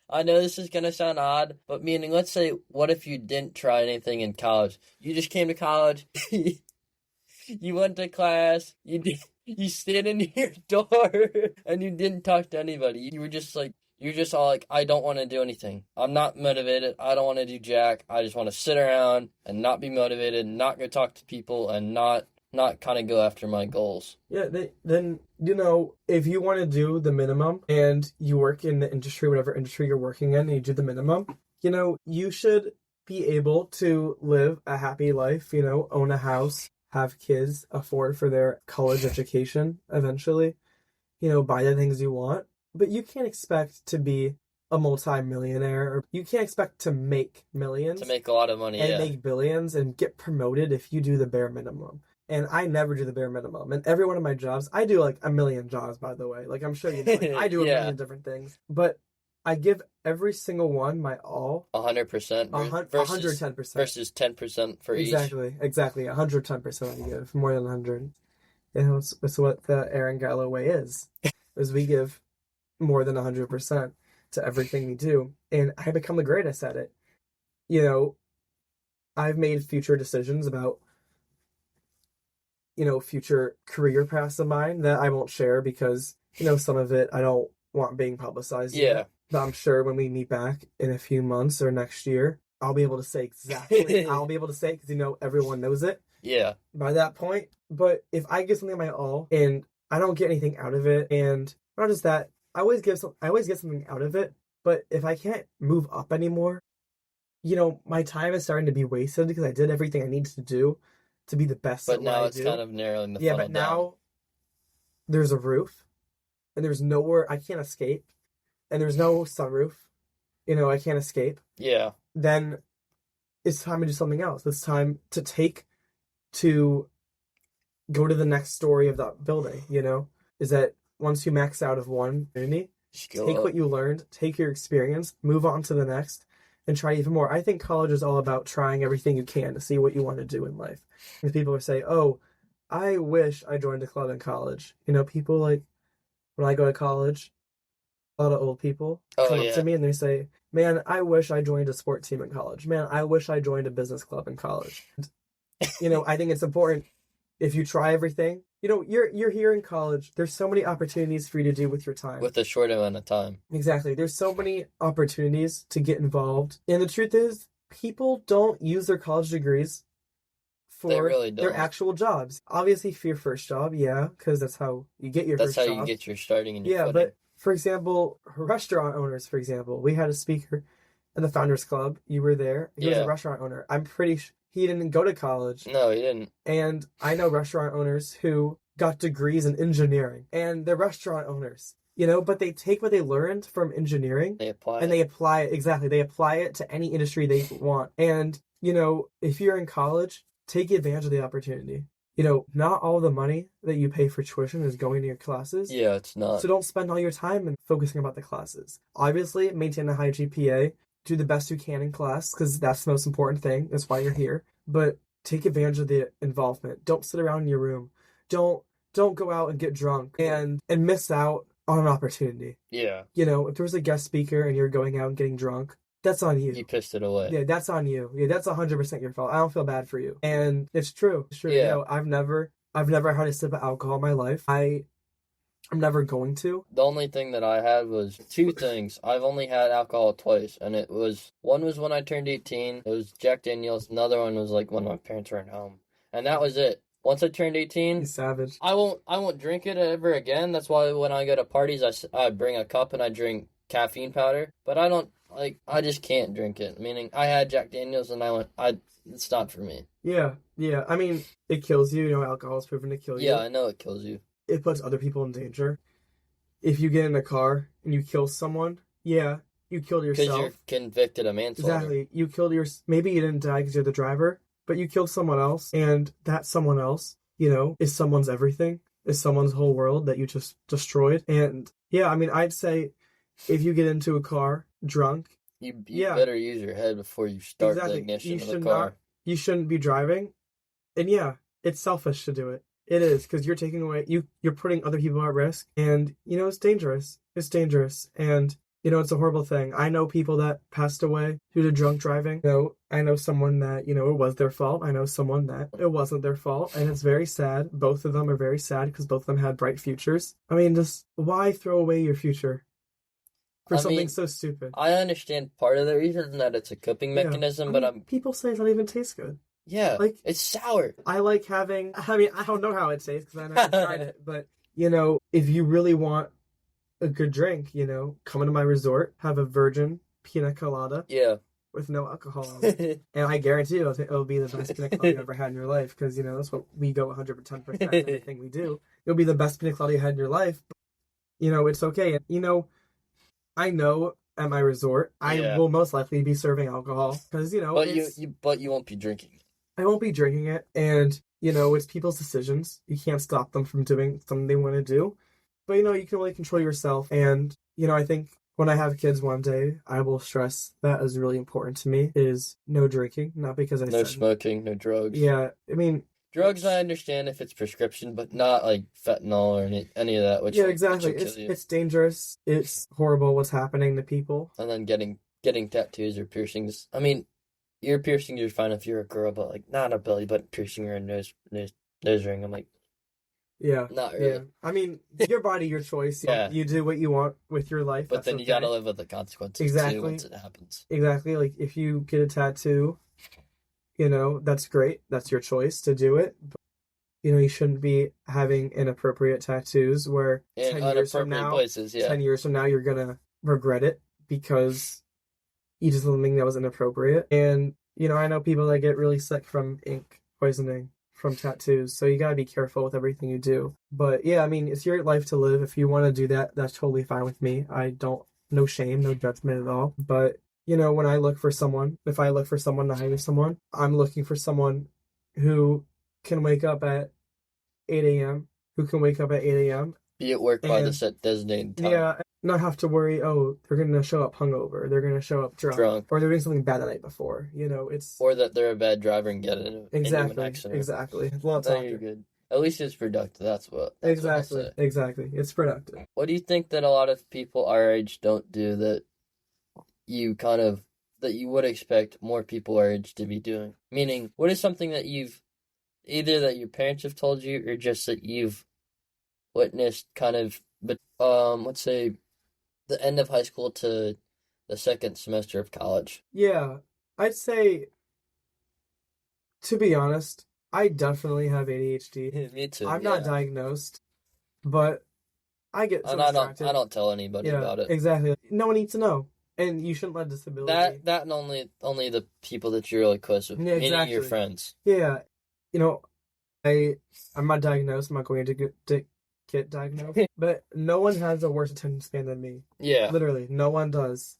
[SPEAKER 1] I know this is going to sound odd, but meaning, let's say, what if you didn't try anything in college? You just came to college, you went to class, you stayed in your door, and you didn't talk to anybody. You're just all like, I don't want to do anything. I'm not motivated. I don't want to do jack. I just want to sit around and not be motivated, not go talk to people, and not kind of go after my goals.
[SPEAKER 2] Yeah, then, if you want to do the minimum and you work in the industry, whatever industry you're working in, and you do the minimum, you should be able to live a happy life, own a house, have kids, afford for their college education eventually, buy the things you want. But you can't expect to be a multi-millionaire, or you can't expect to make millions.
[SPEAKER 1] To make a lot of money,
[SPEAKER 2] and make billions and get promoted if you do the bare minimum. And I never do the bare minimum. And every one of my jobs, I do like a million jobs, by the way. Like, I'm sure you know, I do a million different things. But I give every single one my all.
[SPEAKER 1] 100%
[SPEAKER 2] 110%.
[SPEAKER 1] Versus 10% for each.
[SPEAKER 2] Exactly. 110% I give. More than 100. It's what the Aaron Galloway is we give more than 100% to everything we do. And I become the greatest at it. I've made future decisions about future career paths of mine that I won't share because, some of it I don't want being publicized.
[SPEAKER 1] Yeah.
[SPEAKER 2] Yet. But I'm sure when we meet back in a few months or next year, I'll be able to say exactly. I'll be able to say it because, everyone knows it.
[SPEAKER 1] Yeah.
[SPEAKER 2] By that point. But if I give something my all and I don't get anything out of it, and not just that, I always get something out of it. But if I can't move up anymore, my time is starting to be wasted because I did everything I needed to do to be the best.
[SPEAKER 1] But now it's kind of narrowing the funnel down.
[SPEAKER 2] Now there's a roof, and there's nowhere I can't escape, and there's no sunroof. I can't escape.
[SPEAKER 1] Yeah.
[SPEAKER 2] Then it's time to do something else. It's time to go to the next story of that building. Is that once you max out of one community, take
[SPEAKER 1] Skill
[SPEAKER 2] what
[SPEAKER 1] up.
[SPEAKER 2] you learned, take your experience, move on to the next, and try even more. I think college is all about trying everything you can to see what you want to do in life. Because people are saying, "Oh, I wish I joined a club in college." People like when I go to college, a lot of old people
[SPEAKER 1] Oh
[SPEAKER 2] come up to
[SPEAKER 1] yeah.
[SPEAKER 2] me and they say, "Man, I wish I joined a sport team in college. Man, I wish I joined a business club in college." I think it's important if you try everything. You're here in college. There's so many opportunities for you to do with your time.
[SPEAKER 1] With a short amount of time.
[SPEAKER 2] Exactly. There's so many opportunities to get involved. And the truth is, people don't use their college degrees
[SPEAKER 1] They
[SPEAKER 2] for
[SPEAKER 1] really
[SPEAKER 2] their
[SPEAKER 1] don't.
[SPEAKER 2] actual jobs. Obviously, for your first job, yeah, because that's how you get your
[SPEAKER 1] That's
[SPEAKER 2] first
[SPEAKER 1] how you
[SPEAKER 2] job.
[SPEAKER 1] get your starting and your
[SPEAKER 2] Yeah,
[SPEAKER 1] footing.
[SPEAKER 2] but for example, restaurant owners, for example, we had a speaker in the Founders Club. You were there. He was a
[SPEAKER 1] Yeah.
[SPEAKER 2] restaurant owner. I'm pretty sure he didn't go to college.
[SPEAKER 1] No, he didn't.
[SPEAKER 2] And I know restaurant owners who got degrees in engineering, and they're restaurant owners, but they take what they learned from engineering
[SPEAKER 1] They apply
[SPEAKER 2] and
[SPEAKER 1] it.
[SPEAKER 2] they apply it. Exactly. They apply it to any industry they want. And, if you're in college, take advantage of the opportunity. Not all the money that you pay for tuition is going to your classes.
[SPEAKER 1] Yeah, it's not.
[SPEAKER 2] So don't spend all your time in focusing about the classes. Obviously, maintain a high GPA, do the best you can in class, because that's the most important thing. That's why you're here. But take advantage of the involvement. Don't sit around in your room. Don't go out and get drunk and miss out on an opportunity.
[SPEAKER 1] Yeah.
[SPEAKER 2] If there's a guest speaker and you're going out and getting drunk, that's on you.
[SPEAKER 1] You pissed it away.
[SPEAKER 2] Yeah, that's on you. Yeah, that's 100% your fault. I don't feel bad for you. And it's true. It's true.
[SPEAKER 1] Yeah.
[SPEAKER 2] I've never had a sip of alcohol in my life. I'm never going to.
[SPEAKER 1] The only thing that I had was two things. I've only had alcohol twice, and one was when I turned 18. It was Jack Daniels. Another one was like when my parents weren't home, and that was it. Once I turned 18,
[SPEAKER 2] He's savage.
[SPEAKER 1] I won't drink it ever again. That's why when I go to parties, I bring a cup and I drink caffeine powder, but I just can't drink it. Meaning, I had Jack Daniels and it's not for me.
[SPEAKER 2] Yeah. I mean, it kills you. Alcohol is proven to kill you.
[SPEAKER 1] Yeah, I know it kills you.
[SPEAKER 2] It puts other people in danger. If you get in a car and you kill someone, yeah, you killed yourself.
[SPEAKER 1] Because you're convicted of manslaughter.
[SPEAKER 2] Exactly. You killed maybe you didn't die because you're the driver, but you killed someone else, and that someone else, is someone's everything, is someone's whole world that you just destroyed. And yeah, I mean, I'd say if you get into a car drunk,
[SPEAKER 1] you better use your head before you start the ignition of the car.
[SPEAKER 2] You shouldn't be driving. And yeah, it's selfish to do it. It is, because you're taking away, you're putting other people at risk, and, it's dangerous. It's dangerous, and, it's a horrible thing. I know people that passed away due to drunk driving. I know someone that, it was their fault. I know someone that it wasn't their fault, and it's very sad. Both of them are very sad because both of them had bright futures. I mean, just why throw away your future for something so stupid?
[SPEAKER 1] I understand part of the reason that it's a coping mechanism, but
[SPEAKER 2] people say it doesn't even taste good.
[SPEAKER 1] Yeah, it's sour.
[SPEAKER 2] I like having, I don't know how it tastes because I never tried it, but, if you really want a good drink, come into my resort, have a virgin pina colada.
[SPEAKER 1] Yeah.
[SPEAKER 2] With no alcohol on it. And I guarantee it'll be the best pina colada you've ever had in your life, because, that's what we go 110% everything we do. It'll be the best pina colada you had in your life. It's okay. And, I know at my resort, I will most likely be serving alcohol because,
[SPEAKER 1] But you won't be drinking it.
[SPEAKER 2] I won't be drinking it, and, it's people's decisions. You can't stop them from doing something they want to do. But, you can really control yourself. And, I think when I have kids one day, I will stress that is really important to me, is no drinking. Not because
[SPEAKER 1] No smoking, no drugs.
[SPEAKER 2] Yeah, I mean...
[SPEAKER 1] Drugs, I understand if it's prescription, but not, like, fentanyl or any of that, which
[SPEAKER 2] exactly.
[SPEAKER 1] Which will kill you.
[SPEAKER 2] It's dangerous. It's horrible what's happening to people.
[SPEAKER 1] And then getting tattoos or piercings. I mean... Your piercings are fine if you're a girl, but like not a belly button piercing or a nose ring. I'm like,
[SPEAKER 2] yeah,
[SPEAKER 1] not really.
[SPEAKER 2] Yeah. I mean, your body, your choice. Yeah, you do what you want with your life.
[SPEAKER 1] But then you gotta live with the consequences too once it happens.
[SPEAKER 2] Exactly. Like if you get a tattoo, that's great. That's your choice to do it. But, you shouldn't be having inappropriate tattoos where
[SPEAKER 1] in 10 years from now, places,
[SPEAKER 2] 10 years from now, you're gonna regret it because you did something that was inappropriate. And, I know people that get really sick from ink poisoning from tattoos. So you gotta be careful with everything you do. But yeah, I mean, it's your life to live. If you want to do that, that's totally fine with me. No shame, no judgment at all. But, when I look for someone, if I look for someone to hire someone, I'm looking for someone who can wake up at 8 a.m.,
[SPEAKER 1] Be at work by the
[SPEAKER 2] and
[SPEAKER 1] set designated time.
[SPEAKER 2] yeah, not have to worry, oh, they're gonna show up hungover, they're gonna show up drunk, or they're doing something bad the night before. It's
[SPEAKER 1] Or that they're a bad driver and get into an accident.
[SPEAKER 2] exactly. It's a lot of
[SPEAKER 1] Then you're
[SPEAKER 2] talking.
[SPEAKER 1] good. At least it's productive. That's what I'll say.
[SPEAKER 2] Exactly. It's productive.
[SPEAKER 1] What do you think that a lot of people our age don't do that you kind of that you would expect more people our age to be doing? Meaning, what is something that you've either that your parents have told you or just that you've witnessed kind of, but let's say the end of high school to the second semester of college?
[SPEAKER 2] Yeah, I'd say, to be honest, I definitely have ADHD.
[SPEAKER 1] Me too.
[SPEAKER 2] I'm not diagnosed, but I get so
[SPEAKER 1] And
[SPEAKER 2] distracted.
[SPEAKER 1] I don't tell anybody
[SPEAKER 2] Yeah,
[SPEAKER 1] about it.
[SPEAKER 2] exactly. No one needs to know, and you shouldn't let disability.
[SPEAKER 1] That and only the people that you're really close with,
[SPEAKER 2] Yeah,
[SPEAKER 1] meaning your
[SPEAKER 2] exactly.
[SPEAKER 1] friends.
[SPEAKER 2] Yeah, you know, I'm not diagnosed. I'm not going to get diagnosed, but no one has a worse attention span than me.
[SPEAKER 1] Yeah.
[SPEAKER 2] Literally, no one does.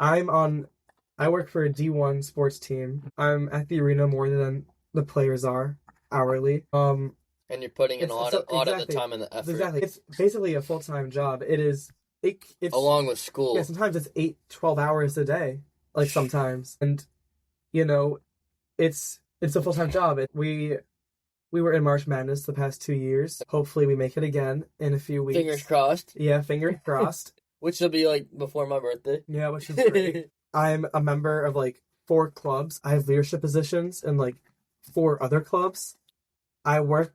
[SPEAKER 2] I work for a D1 sports team. I'm at the arena more than the players are hourly.
[SPEAKER 1] And you're putting in a lot of the
[SPEAKER 2] exactly,
[SPEAKER 1] time and the effort.
[SPEAKER 2] Exactly. It's basically a full-time job. It's
[SPEAKER 1] along with school.
[SPEAKER 2] Yeah, sometimes it's 8-12 hours a day, like sometimes. And you know, it's a full-time job. We were in March Madness the past 2 years. Hopefully we make it again in a few weeks.
[SPEAKER 1] Fingers crossed.
[SPEAKER 2] Yeah, fingers crossed.
[SPEAKER 1] Which will be like before my birthday.
[SPEAKER 2] Yeah, which is great. I'm a member of like 4 clubs. I have leadership positions in like 4 other clubs. I work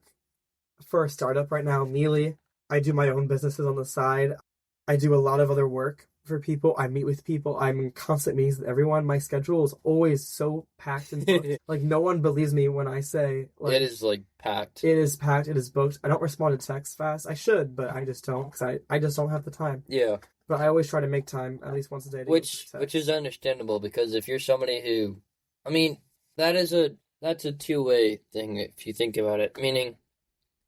[SPEAKER 2] for a startup right now, Mealy. I do my own businesses on the side. I do a lot of other work for people. I meet with people. I'm in constant meetings with everyone. My schedule is always so packed and booked. Like no one believes me when I say like
[SPEAKER 1] it is like packed.
[SPEAKER 2] It is packed. It is booked. I don't respond to texts fast. I should, but I just don't because I just don't have the time.
[SPEAKER 1] Yeah.
[SPEAKER 2] But I always try to make time at least once a day.
[SPEAKER 1] Which is understandable because if you're somebody who, I mean, that's a two-way thing if you think about it. Meaning,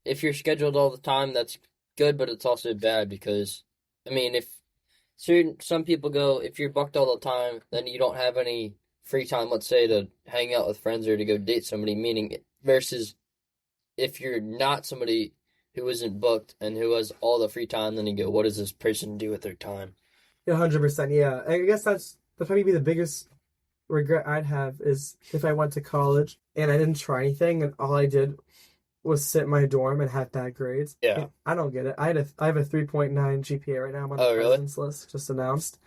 [SPEAKER 1] if you're scheduled all the time, that's good, but it's also bad because, I mean, if some people go, if you're booked all the time, then you don't have any free time, let's say, to hang out with friends or to go date somebody, meaning versus if you're not somebody who isn't booked and who has all the free time, then you go, what does this person do with their time?
[SPEAKER 2] 100%, yeah. I guess that's probably be the biggest regret I'd have is if I went to college and I didn't try anything and all I did was sit in my dorm and have bad grades.
[SPEAKER 1] Yeah.
[SPEAKER 2] I don't get it. I have a 3.9 GPA right now. I'm on the president's list, just announced.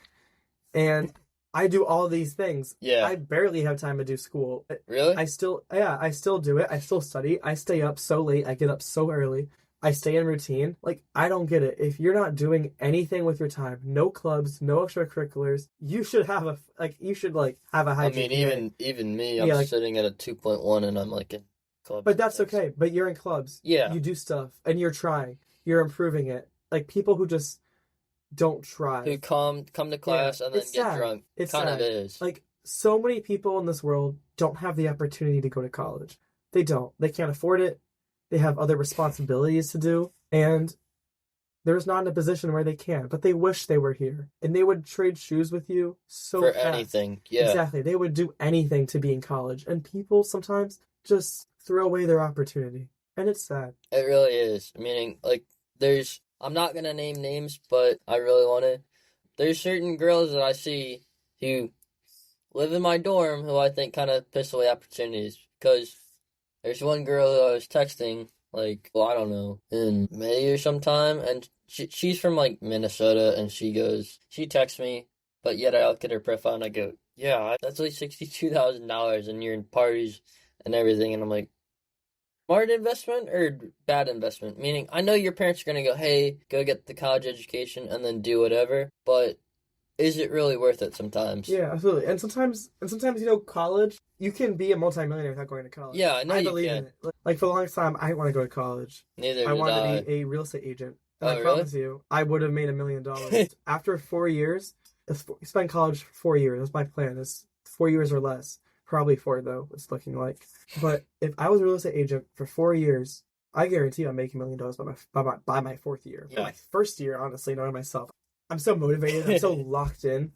[SPEAKER 2] And I do all these things.
[SPEAKER 1] Yeah.
[SPEAKER 2] I barely have time to do school.
[SPEAKER 1] Really?
[SPEAKER 2] I still do it. I still study. I stay up so late. I get up so early. I stay in routine. Like, I don't get it. If you're not doing anything with your time, no clubs, no extracurriculars, you should have a high
[SPEAKER 1] I mean,
[SPEAKER 2] GPA.
[SPEAKER 1] even me, I'm sitting at a 2.1 and I'm like in clubs.
[SPEAKER 2] But that's okay. But you're in clubs.
[SPEAKER 1] Yeah.
[SPEAKER 2] You do stuff and you're trying. You're improving it. Like, people who just don't try.
[SPEAKER 1] Who come to class and then get
[SPEAKER 2] sad.
[SPEAKER 1] drunk.
[SPEAKER 2] It's
[SPEAKER 1] kind
[SPEAKER 2] sad.
[SPEAKER 1] of is.
[SPEAKER 2] Like, so many people in this world don't have the opportunity to go to college. They don't. They can't afford it. They have other responsibilities to do, and they're not in a position where they can, but they wish they were here. And they would trade shoes with you
[SPEAKER 1] for
[SPEAKER 2] fast.
[SPEAKER 1] anything. Yeah.
[SPEAKER 2] Exactly. They would do anything to be in college. And people sometimes just throw away their opportunity. And it's sad.
[SPEAKER 1] It really is. Meaning, like, I'm not going to name names, but I really want to. There's certain girls that I see who live in my dorm who I think kind of piss away opportunities because there's one girl who I was texting, like, well, I don't know, in May or sometime, and she's from, like, Minnesota, and she texts me, but yet I look at her profile, and I go, yeah, that's like $62,000, and you're in parties and everything, and I'm like, smart investment or bad investment? Meaning, I know your parents are going to go, hey, go get the college education and then do whatever, but is it really worth it sometimes?
[SPEAKER 2] Yeah, absolutely. And sometimes, college, you can be a multimillionaire without going to college.
[SPEAKER 1] Yeah, I know
[SPEAKER 2] I
[SPEAKER 1] you
[SPEAKER 2] believe
[SPEAKER 1] can.
[SPEAKER 2] in it. Like, for the longest time, I didn't want to go to college.
[SPEAKER 1] Neither did
[SPEAKER 2] I wanted to be a real estate agent. And I promise you, I would have made $1 million. After 4 years, spend college for 4 years. That's my plan. It's 4 years or less. Probably 4, though, it's looking like. But if I was a real estate agent for 4 years, I guarantee I'm making $1 million by my 4th year. Yeah. By my first year, honestly, knowing myself. I'm so motivated. I'm so locked in.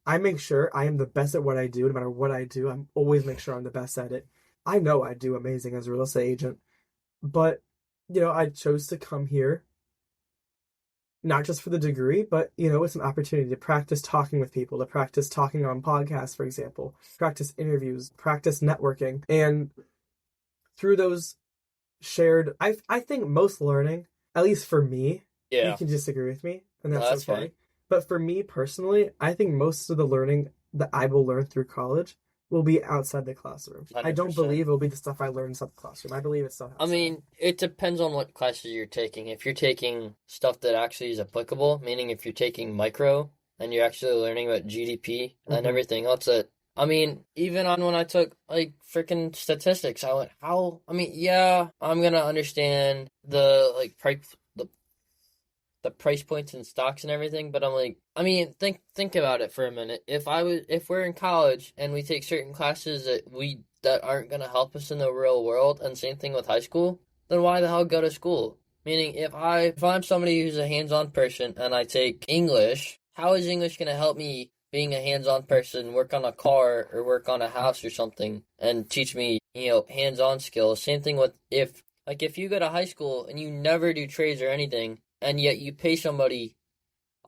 [SPEAKER 2] I make sure I am the best at what I do. No matter what I do, I'm always make sure I'm the best at it. I know I do amazing as a real estate agent. But I chose to come here not just for the degree, but it's an opportunity to practice talking with people, to practice talking on podcasts, for example, practice interviews, practice networking. And through those shared, I think most learning, at least for me, you
[SPEAKER 1] Yeah.
[SPEAKER 2] can disagree with me, and
[SPEAKER 1] No,
[SPEAKER 2] that's
[SPEAKER 1] that's
[SPEAKER 2] okay.
[SPEAKER 1] fine.
[SPEAKER 2] But for me personally, I think most of the learning that I will learn through college will be outside the classroom. I don't
[SPEAKER 1] 100%.
[SPEAKER 2] believe it'll be the stuff I learned inside the classroom. I believe it's stuff
[SPEAKER 1] I
[SPEAKER 2] outside.
[SPEAKER 1] mean, it depends on what classes you're taking. If you're taking stuff that actually is applicable, meaning if you're taking micro and you're actually learning about GDP and
[SPEAKER 2] Mm-hmm.
[SPEAKER 1] everything else that, I mean, even on when I took like freaking statistics, I went, how, I mean, yeah, I'm gonna understand the like price, the price points and stocks and everything, but I'm like, I mean, think about it for a minute. If we're in college and we take certain classes that aren't gonna help us in the real world, and same thing with high school, then why the hell go to school? Meaning, if I'm somebody who's a hands-on person and I take English, how is English gonna help me being a hands-on person, work on a car or work on a house or something, and teach me, hands-on skills? Same thing with if you go to high school and you never do trades or anything, and yet you pay somebody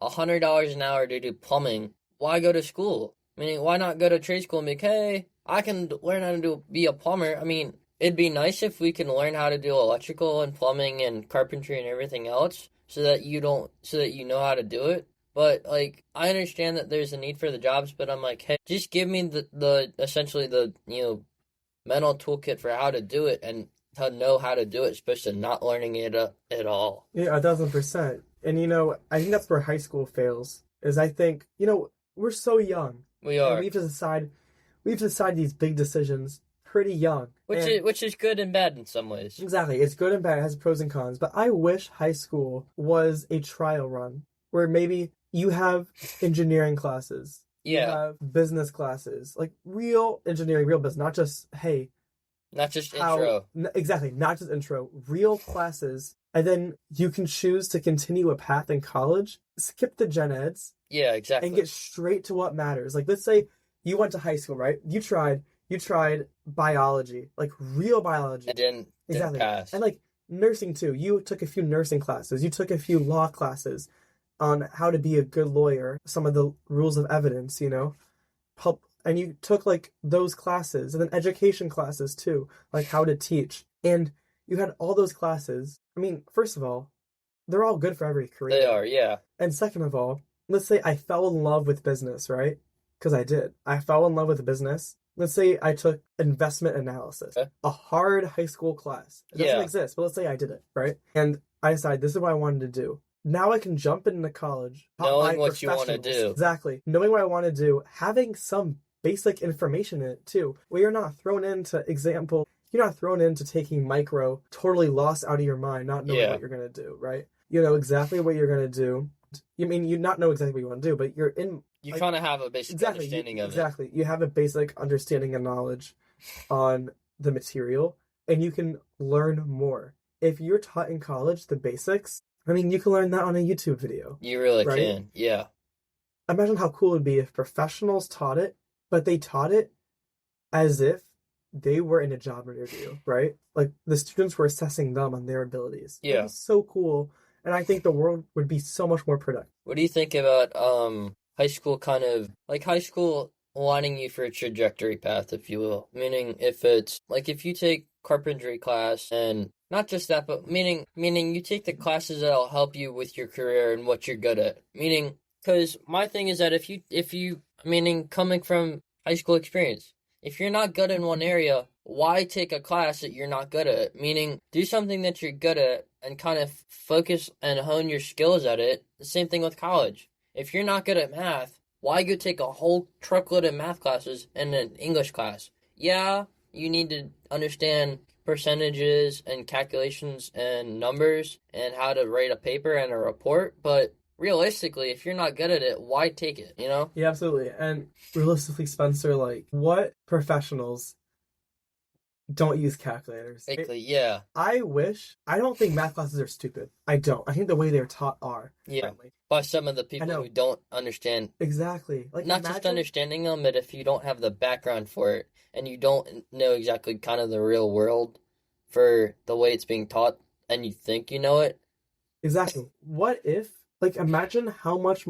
[SPEAKER 1] $100 an hour to do plumbing, why go to school? Meaning, why not go to trade school and be like, hey, I can learn how to be a plumber? I mean, it'd be nice if we can learn how to do electrical and plumbing and carpentry and everything else so that you know how to do it. But like, I understand that there's a need for the jobs, but I'm like, hey, just give me the essentially the mental toolkit for how to do it and to know how to do it, opposed to not learning it at all.
[SPEAKER 2] Yeah, 1,000%. And I think that's where high school fails. Is I think we're so young,
[SPEAKER 1] We
[SPEAKER 2] and
[SPEAKER 1] are,
[SPEAKER 2] we have to decide these big decisions pretty young. And
[SPEAKER 1] which is good and bad in some ways.
[SPEAKER 2] exactly, it's good and bad. It has pros and cons. But I wish high school was a trial run where maybe you have engineering classes, you
[SPEAKER 1] Yeah,
[SPEAKER 2] have business classes, like real engineering, real business, not just hey,
[SPEAKER 1] not just
[SPEAKER 2] how
[SPEAKER 1] intro.
[SPEAKER 2] exactly, not just intro, real classes. And then you can choose to continue a path in college, skip the gen eds,
[SPEAKER 1] Yeah,
[SPEAKER 2] and
[SPEAKER 1] exactly.
[SPEAKER 2] get straight to what matters. Like let's say you went to high school, right? You tried biology, like real biology.
[SPEAKER 1] And didn't
[SPEAKER 2] Exactly.
[SPEAKER 1] pass.
[SPEAKER 2] And like nursing too. You took a few nursing classes. You took a few law classes on how to be a good lawyer, some of the rules of evidence, help, and you took like those classes and then education classes too, like how to teach. And you had all those classes. I mean, first of all, they're all good for every
[SPEAKER 1] They
[SPEAKER 2] career.
[SPEAKER 1] are, yeah.
[SPEAKER 2] And second of all, let's say I fell in love with business, right? Because I did. I fell in love with business. Let's say I took investment analysis,
[SPEAKER 1] Okay.
[SPEAKER 2] a hard high school class. It doesn't
[SPEAKER 1] Yeah,
[SPEAKER 2] exist, but let's say I did it, right? And I decided this is what I wanted to do. Now I can jump into college, taught by
[SPEAKER 1] knowing what you want to
[SPEAKER 2] professionals.
[SPEAKER 1] do.
[SPEAKER 2] Exactly. Knowing what I want to do, having some basic information in it too, where you're not thrown into you're not thrown into taking micro, totally lost out of your mind, not knowing
[SPEAKER 1] Yeah,
[SPEAKER 2] what you're going to do, right? You know exactly what you're going to do. You mean you not know exactly what you want to do, but you're in
[SPEAKER 1] you
[SPEAKER 2] like
[SPEAKER 1] kind of have a basic understanding of it.
[SPEAKER 2] exactly. You have a basic understanding and knowledge on the material, and you can learn more. If you're taught in college the basics, I mean, you can learn that on a YouTube video,
[SPEAKER 1] You really
[SPEAKER 2] right?
[SPEAKER 1] can. Yeah,
[SPEAKER 2] Imagine how cool it would be if professionals taught it, but they taught it as if they were in a job interview, right? Like the students were assessing them on their abilities. It'd
[SPEAKER 1] yeah.
[SPEAKER 2] be so cool, and I think the world would be so much more productive.
[SPEAKER 1] What do you think about high school kind of like high school lining you for a trajectory path, if you will? Meaning if it's like if you take carpentry class and not just that, but meaning you take the classes that'll help you with your career and what you're good at. Meaning, because my thing is that if you meaning coming from high school experience, if you're not good in one area, why take a class that you're not good at? Meaning, do something that you're good at and kind of focus and hone your skills at it. The same thing with college. If you're not good at math, why go take a whole truckload of math classes and an English class? Yeah, you need to understand percentages and calculations and numbers and how to write a paper and a report, but realistically, if you're not good at it, why take it, you know?
[SPEAKER 2] Yeah, absolutely. And realistically, Spencer, like, what professionals don't use calculators?
[SPEAKER 1] Basically, yeah.
[SPEAKER 2] I don't think math classes are stupid. I don't. I think the way they're taught are,
[SPEAKER 1] Yeah.
[SPEAKER 2] frankly.
[SPEAKER 1] By some of the
[SPEAKER 2] I
[SPEAKER 1] people
[SPEAKER 2] know.
[SPEAKER 1] who don't understand,
[SPEAKER 2] Exactly. Like,
[SPEAKER 1] not just
[SPEAKER 2] imagine,
[SPEAKER 1] understanding them, but if you don't have the background for it and you don't know exactly kind of the real world for the way it's being taught and you think you know it.
[SPEAKER 2] Exactly. What if, like, imagine how much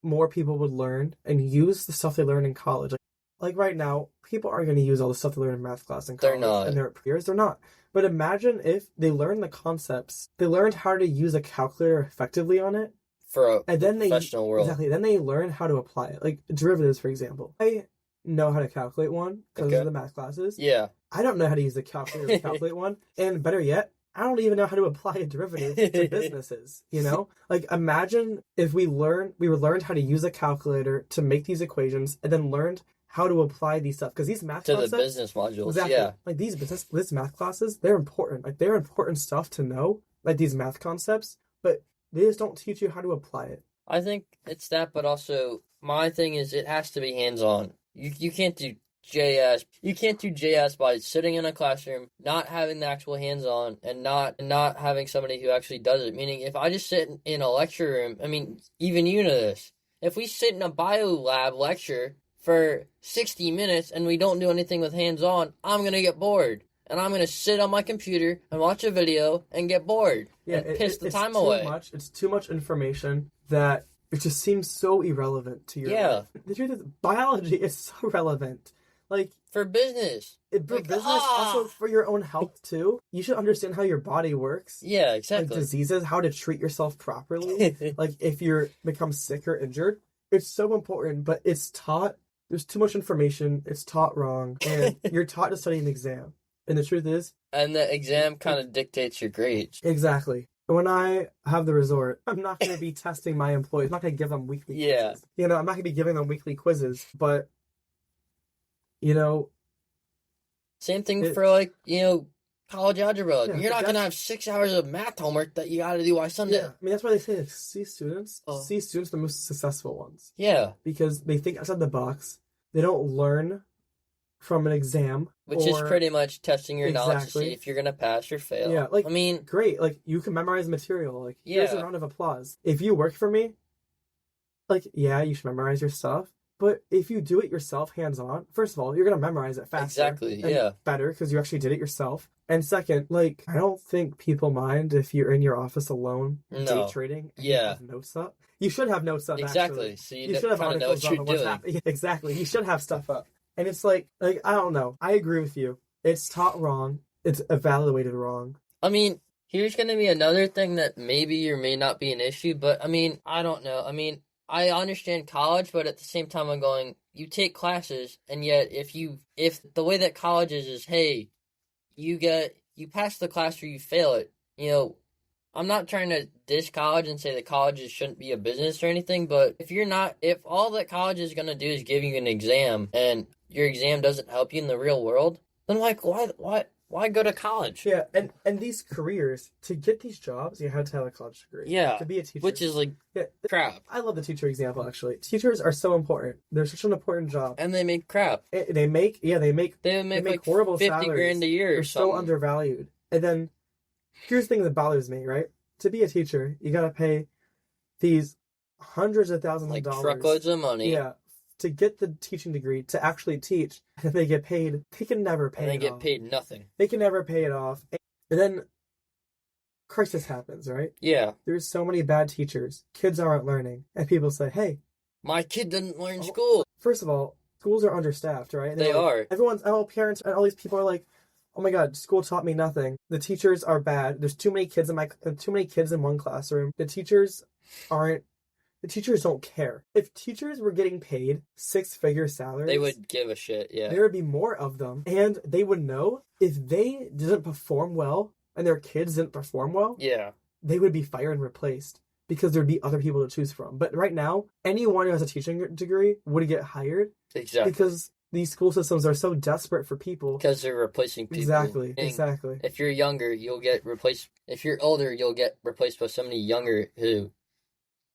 [SPEAKER 2] more people would learn and use the stuff they learn in college. Like right now, people aren't going to use all the stuff they learn in math class in
[SPEAKER 1] They're
[SPEAKER 2] college
[SPEAKER 1] not.
[SPEAKER 2] and their peers. They're not. But imagine if they learned the concepts, they learned how to use a calculator effectively on it,
[SPEAKER 1] For
[SPEAKER 2] and
[SPEAKER 1] the
[SPEAKER 2] then
[SPEAKER 1] professional world.
[SPEAKER 2] exactly, then they learn how to apply it. Like derivatives, for example. I know how to calculate one because
[SPEAKER 1] Okay.
[SPEAKER 2] of the math classes.
[SPEAKER 1] Yeah.
[SPEAKER 2] I don't know how to use the calculator to calculate one, and better yet, I don't even know how to apply a derivative to businesses, you know? Like imagine if we learned how to use a calculator to make these equations and then learned how to apply these stuff because these math
[SPEAKER 1] To
[SPEAKER 2] concepts,
[SPEAKER 1] the business modules.
[SPEAKER 2] exactly,
[SPEAKER 1] Yeah.
[SPEAKER 2] like this math classes, they're important. Like they're important stuff to know, like these math concepts, but they just don't teach you how to apply it.
[SPEAKER 1] I think it's that, but also my thing is it has to be hands-on. You can't do JS. You can't do JS by sitting in a classroom, not having the actual hands-on, and not having somebody who actually does it. Meaning, if I just sit in a lecture room, I mean, even you know this. If we sit in a bio lab lecture for 60 minutes and we don't do anything with hands-on, I'm gonna get bored. And I'm going to sit on my computer and watch a video and get bored and piss the time away.
[SPEAKER 2] It's too much information that it just seems so irrelevant to your life. The truth is, biology is so relevant. Like
[SPEAKER 1] for business.
[SPEAKER 2] For business, also for your own health too. You should understand how your body works.
[SPEAKER 1] Yeah, exactly.
[SPEAKER 2] Like diseases, how to treat yourself properly. Like if you're become sick or injured, it's so important, but it's taught. There's too much information. It's taught wrong, and you're taught to study an exam. And the truth is...
[SPEAKER 1] And the exam kind of dictates your grades.
[SPEAKER 2] Exactly. When I have the resort, I'm not going to be testing my employees. I'm not going to give them weekly quizzes. You know, I'm not going to be giving them weekly quizzes. But, you know...
[SPEAKER 1] Same thing for, like, you know, college algebra.
[SPEAKER 2] Yeah,
[SPEAKER 1] you're not going to have 6 hours of math homework that you got to do by Sunday.
[SPEAKER 2] Yeah, I mean, that's why they say like, C students the most successful ones.
[SPEAKER 1] Yeah.
[SPEAKER 2] Because they think outside the box. They don't learn from an exam.
[SPEAKER 1] Which is pretty much testing your knowledge to see if you're going to pass or fail.
[SPEAKER 2] Yeah, like,
[SPEAKER 1] I mean...
[SPEAKER 2] Great, like, you can memorize material. Like, here's a round of applause. If you work for me, like, yeah, you should memorize your stuff. But if you do it yourself, hands-on, first of all, you're going to memorize it faster.
[SPEAKER 1] Exactly, yeah.
[SPEAKER 2] Better, because you actually did it yourself. And second, like, I don't think people mind if you're in your office alone, day trading, and you have notes up. You should have notes up,
[SPEAKER 1] exactly.
[SPEAKER 2] Actually.
[SPEAKER 1] So
[SPEAKER 2] you should have articles up on what's happening. Exactly. You should have stuff up. And it's like, I don't know. I agree with you. It's taught wrong. It's evaluated wrong.
[SPEAKER 1] I mean, here's going to be another thing that maybe or may not be an issue, but I mean, I don't know. I mean, I understand college, but at the same time I'm going, you take classes, and yet if the way that college is, hey, you pass the class or you fail it, you know, I'm not trying to dish college and say that colleges shouldn't be a business or anything, but if all that college is going to do is give you an exam and your exam doesn't help you in the real world, then like why go to college?
[SPEAKER 2] Yeah, and these careers, to get these jobs, you have to have a college degree.
[SPEAKER 1] Yeah,
[SPEAKER 2] to be a teacher,
[SPEAKER 1] which is like crap.
[SPEAKER 2] I love the teacher example. Actually, teachers are so important. They're such an important job,
[SPEAKER 1] and they make crap.
[SPEAKER 2] They make
[SPEAKER 1] like
[SPEAKER 2] horrible
[SPEAKER 1] 50
[SPEAKER 2] salaries.
[SPEAKER 1] grand a year.
[SPEAKER 2] They're
[SPEAKER 1] or something.
[SPEAKER 2] so undervalued. And then here's the thing that bothers me. Right, to be a teacher, you gotta pay these hundreds of thousands of dollars,
[SPEAKER 1] truckloads of money.
[SPEAKER 2] Yeah. To get the teaching degree, to actually teach, and they get paid, they can never pay it off.
[SPEAKER 1] And they get paid nothing.
[SPEAKER 2] They can never pay it off. And then crisis happens, right?
[SPEAKER 1] Yeah.
[SPEAKER 2] There's so many bad teachers. Kids aren't learning. And people say, hey.
[SPEAKER 1] My kid didn't learn school.
[SPEAKER 2] First of all, schools are understaffed, right?
[SPEAKER 1] They are.
[SPEAKER 2] All parents and all these people are like, oh my God, school taught me nothing. The teachers are bad. There's too many kids in one classroom. The teachers don't care. If teachers were getting paid 6-figure salaries,
[SPEAKER 1] they would give a shit, yeah.
[SPEAKER 2] There would be more of them. And they would know if they didn't perform well and their kids didn't perform well,
[SPEAKER 1] yeah,
[SPEAKER 2] they would be fired and replaced because there'd be other people to choose from. But right now, anyone who has a teaching degree would get hired.
[SPEAKER 1] Exactly.
[SPEAKER 2] Because these school systems are so desperate for people.
[SPEAKER 1] Because they're replacing people.
[SPEAKER 2] Exactly.
[SPEAKER 1] If you're younger, you'll get replaced. If you're older, you'll get replaced by somebody younger who...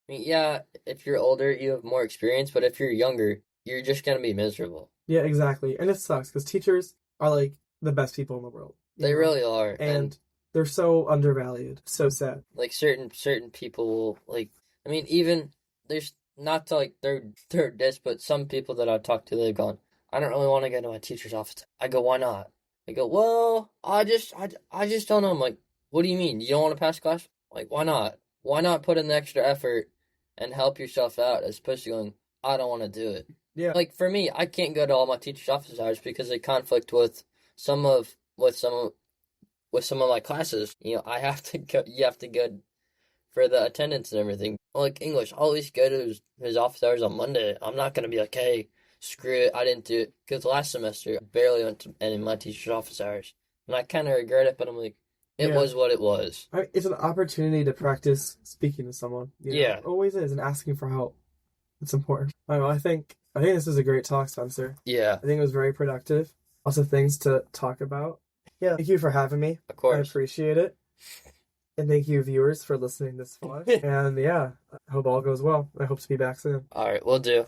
[SPEAKER 1] I mean, yeah, if you're older, you have more experience, but if you're younger, you're just going to be miserable.
[SPEAKER 2] Yeah, exactly. And it sucks, because teachers are, like, the best people in the world.
[SPEAKER 1] They really are.
[SPEAKER 2] And they're so undervalued. So sad.
[SPEAKER 1] Like, certain people will, like, I mean, even, there's, not to, like, third diss, but some people that I've talked to, they've gone, I don't really want to go to my teacher's office. I go, why not? They go, well, I just don't know. I'm like, what do you mean? You don't want to pass class? Like, why not? Why not put in the extra effort and help yourself out as opposed to going, I don't want to do it.
[SPEAKER 2] Yeah.
[SPEAKER 1] Like for me, I can't go to all my teachers' office hours because they conflict with some of my classes. You know, I have to go. You have to go for the attendance and everything. Like English, I'll always go to his office hours on Monday. I'm not gonna be like, hey, screw it, I didn't do it. Because last semester, I barely went to any of my teacher's office hours, and I kind of regret it. But I'm like, it
[SPEAKER 2] Yeah.
[SPEAKER 1] was what it was.
[SPEAKER 2] It's an opportunity to practice speaking to someone. You know?
[SPEAKER 1] Yeah.
[SPEAKER 2] It always is, and asking for help. It's important. I think this is a great talk, Spencer.
[SPEAKER 1] Yeah,
[SPEAKER 2] I think it was very productive. Lots of things to talk about. Yeah, thank you for having me.
[SPEAKER 1] of
[SPEAKER 2] I
[SPEAKER 1] course.
[SPEAKER 2] appreciate it. And thank you, viewers, for listening this far. And yeah, I hope all goes well. I hope to be back soon.
[SPEAKER 1] All right, we'll do.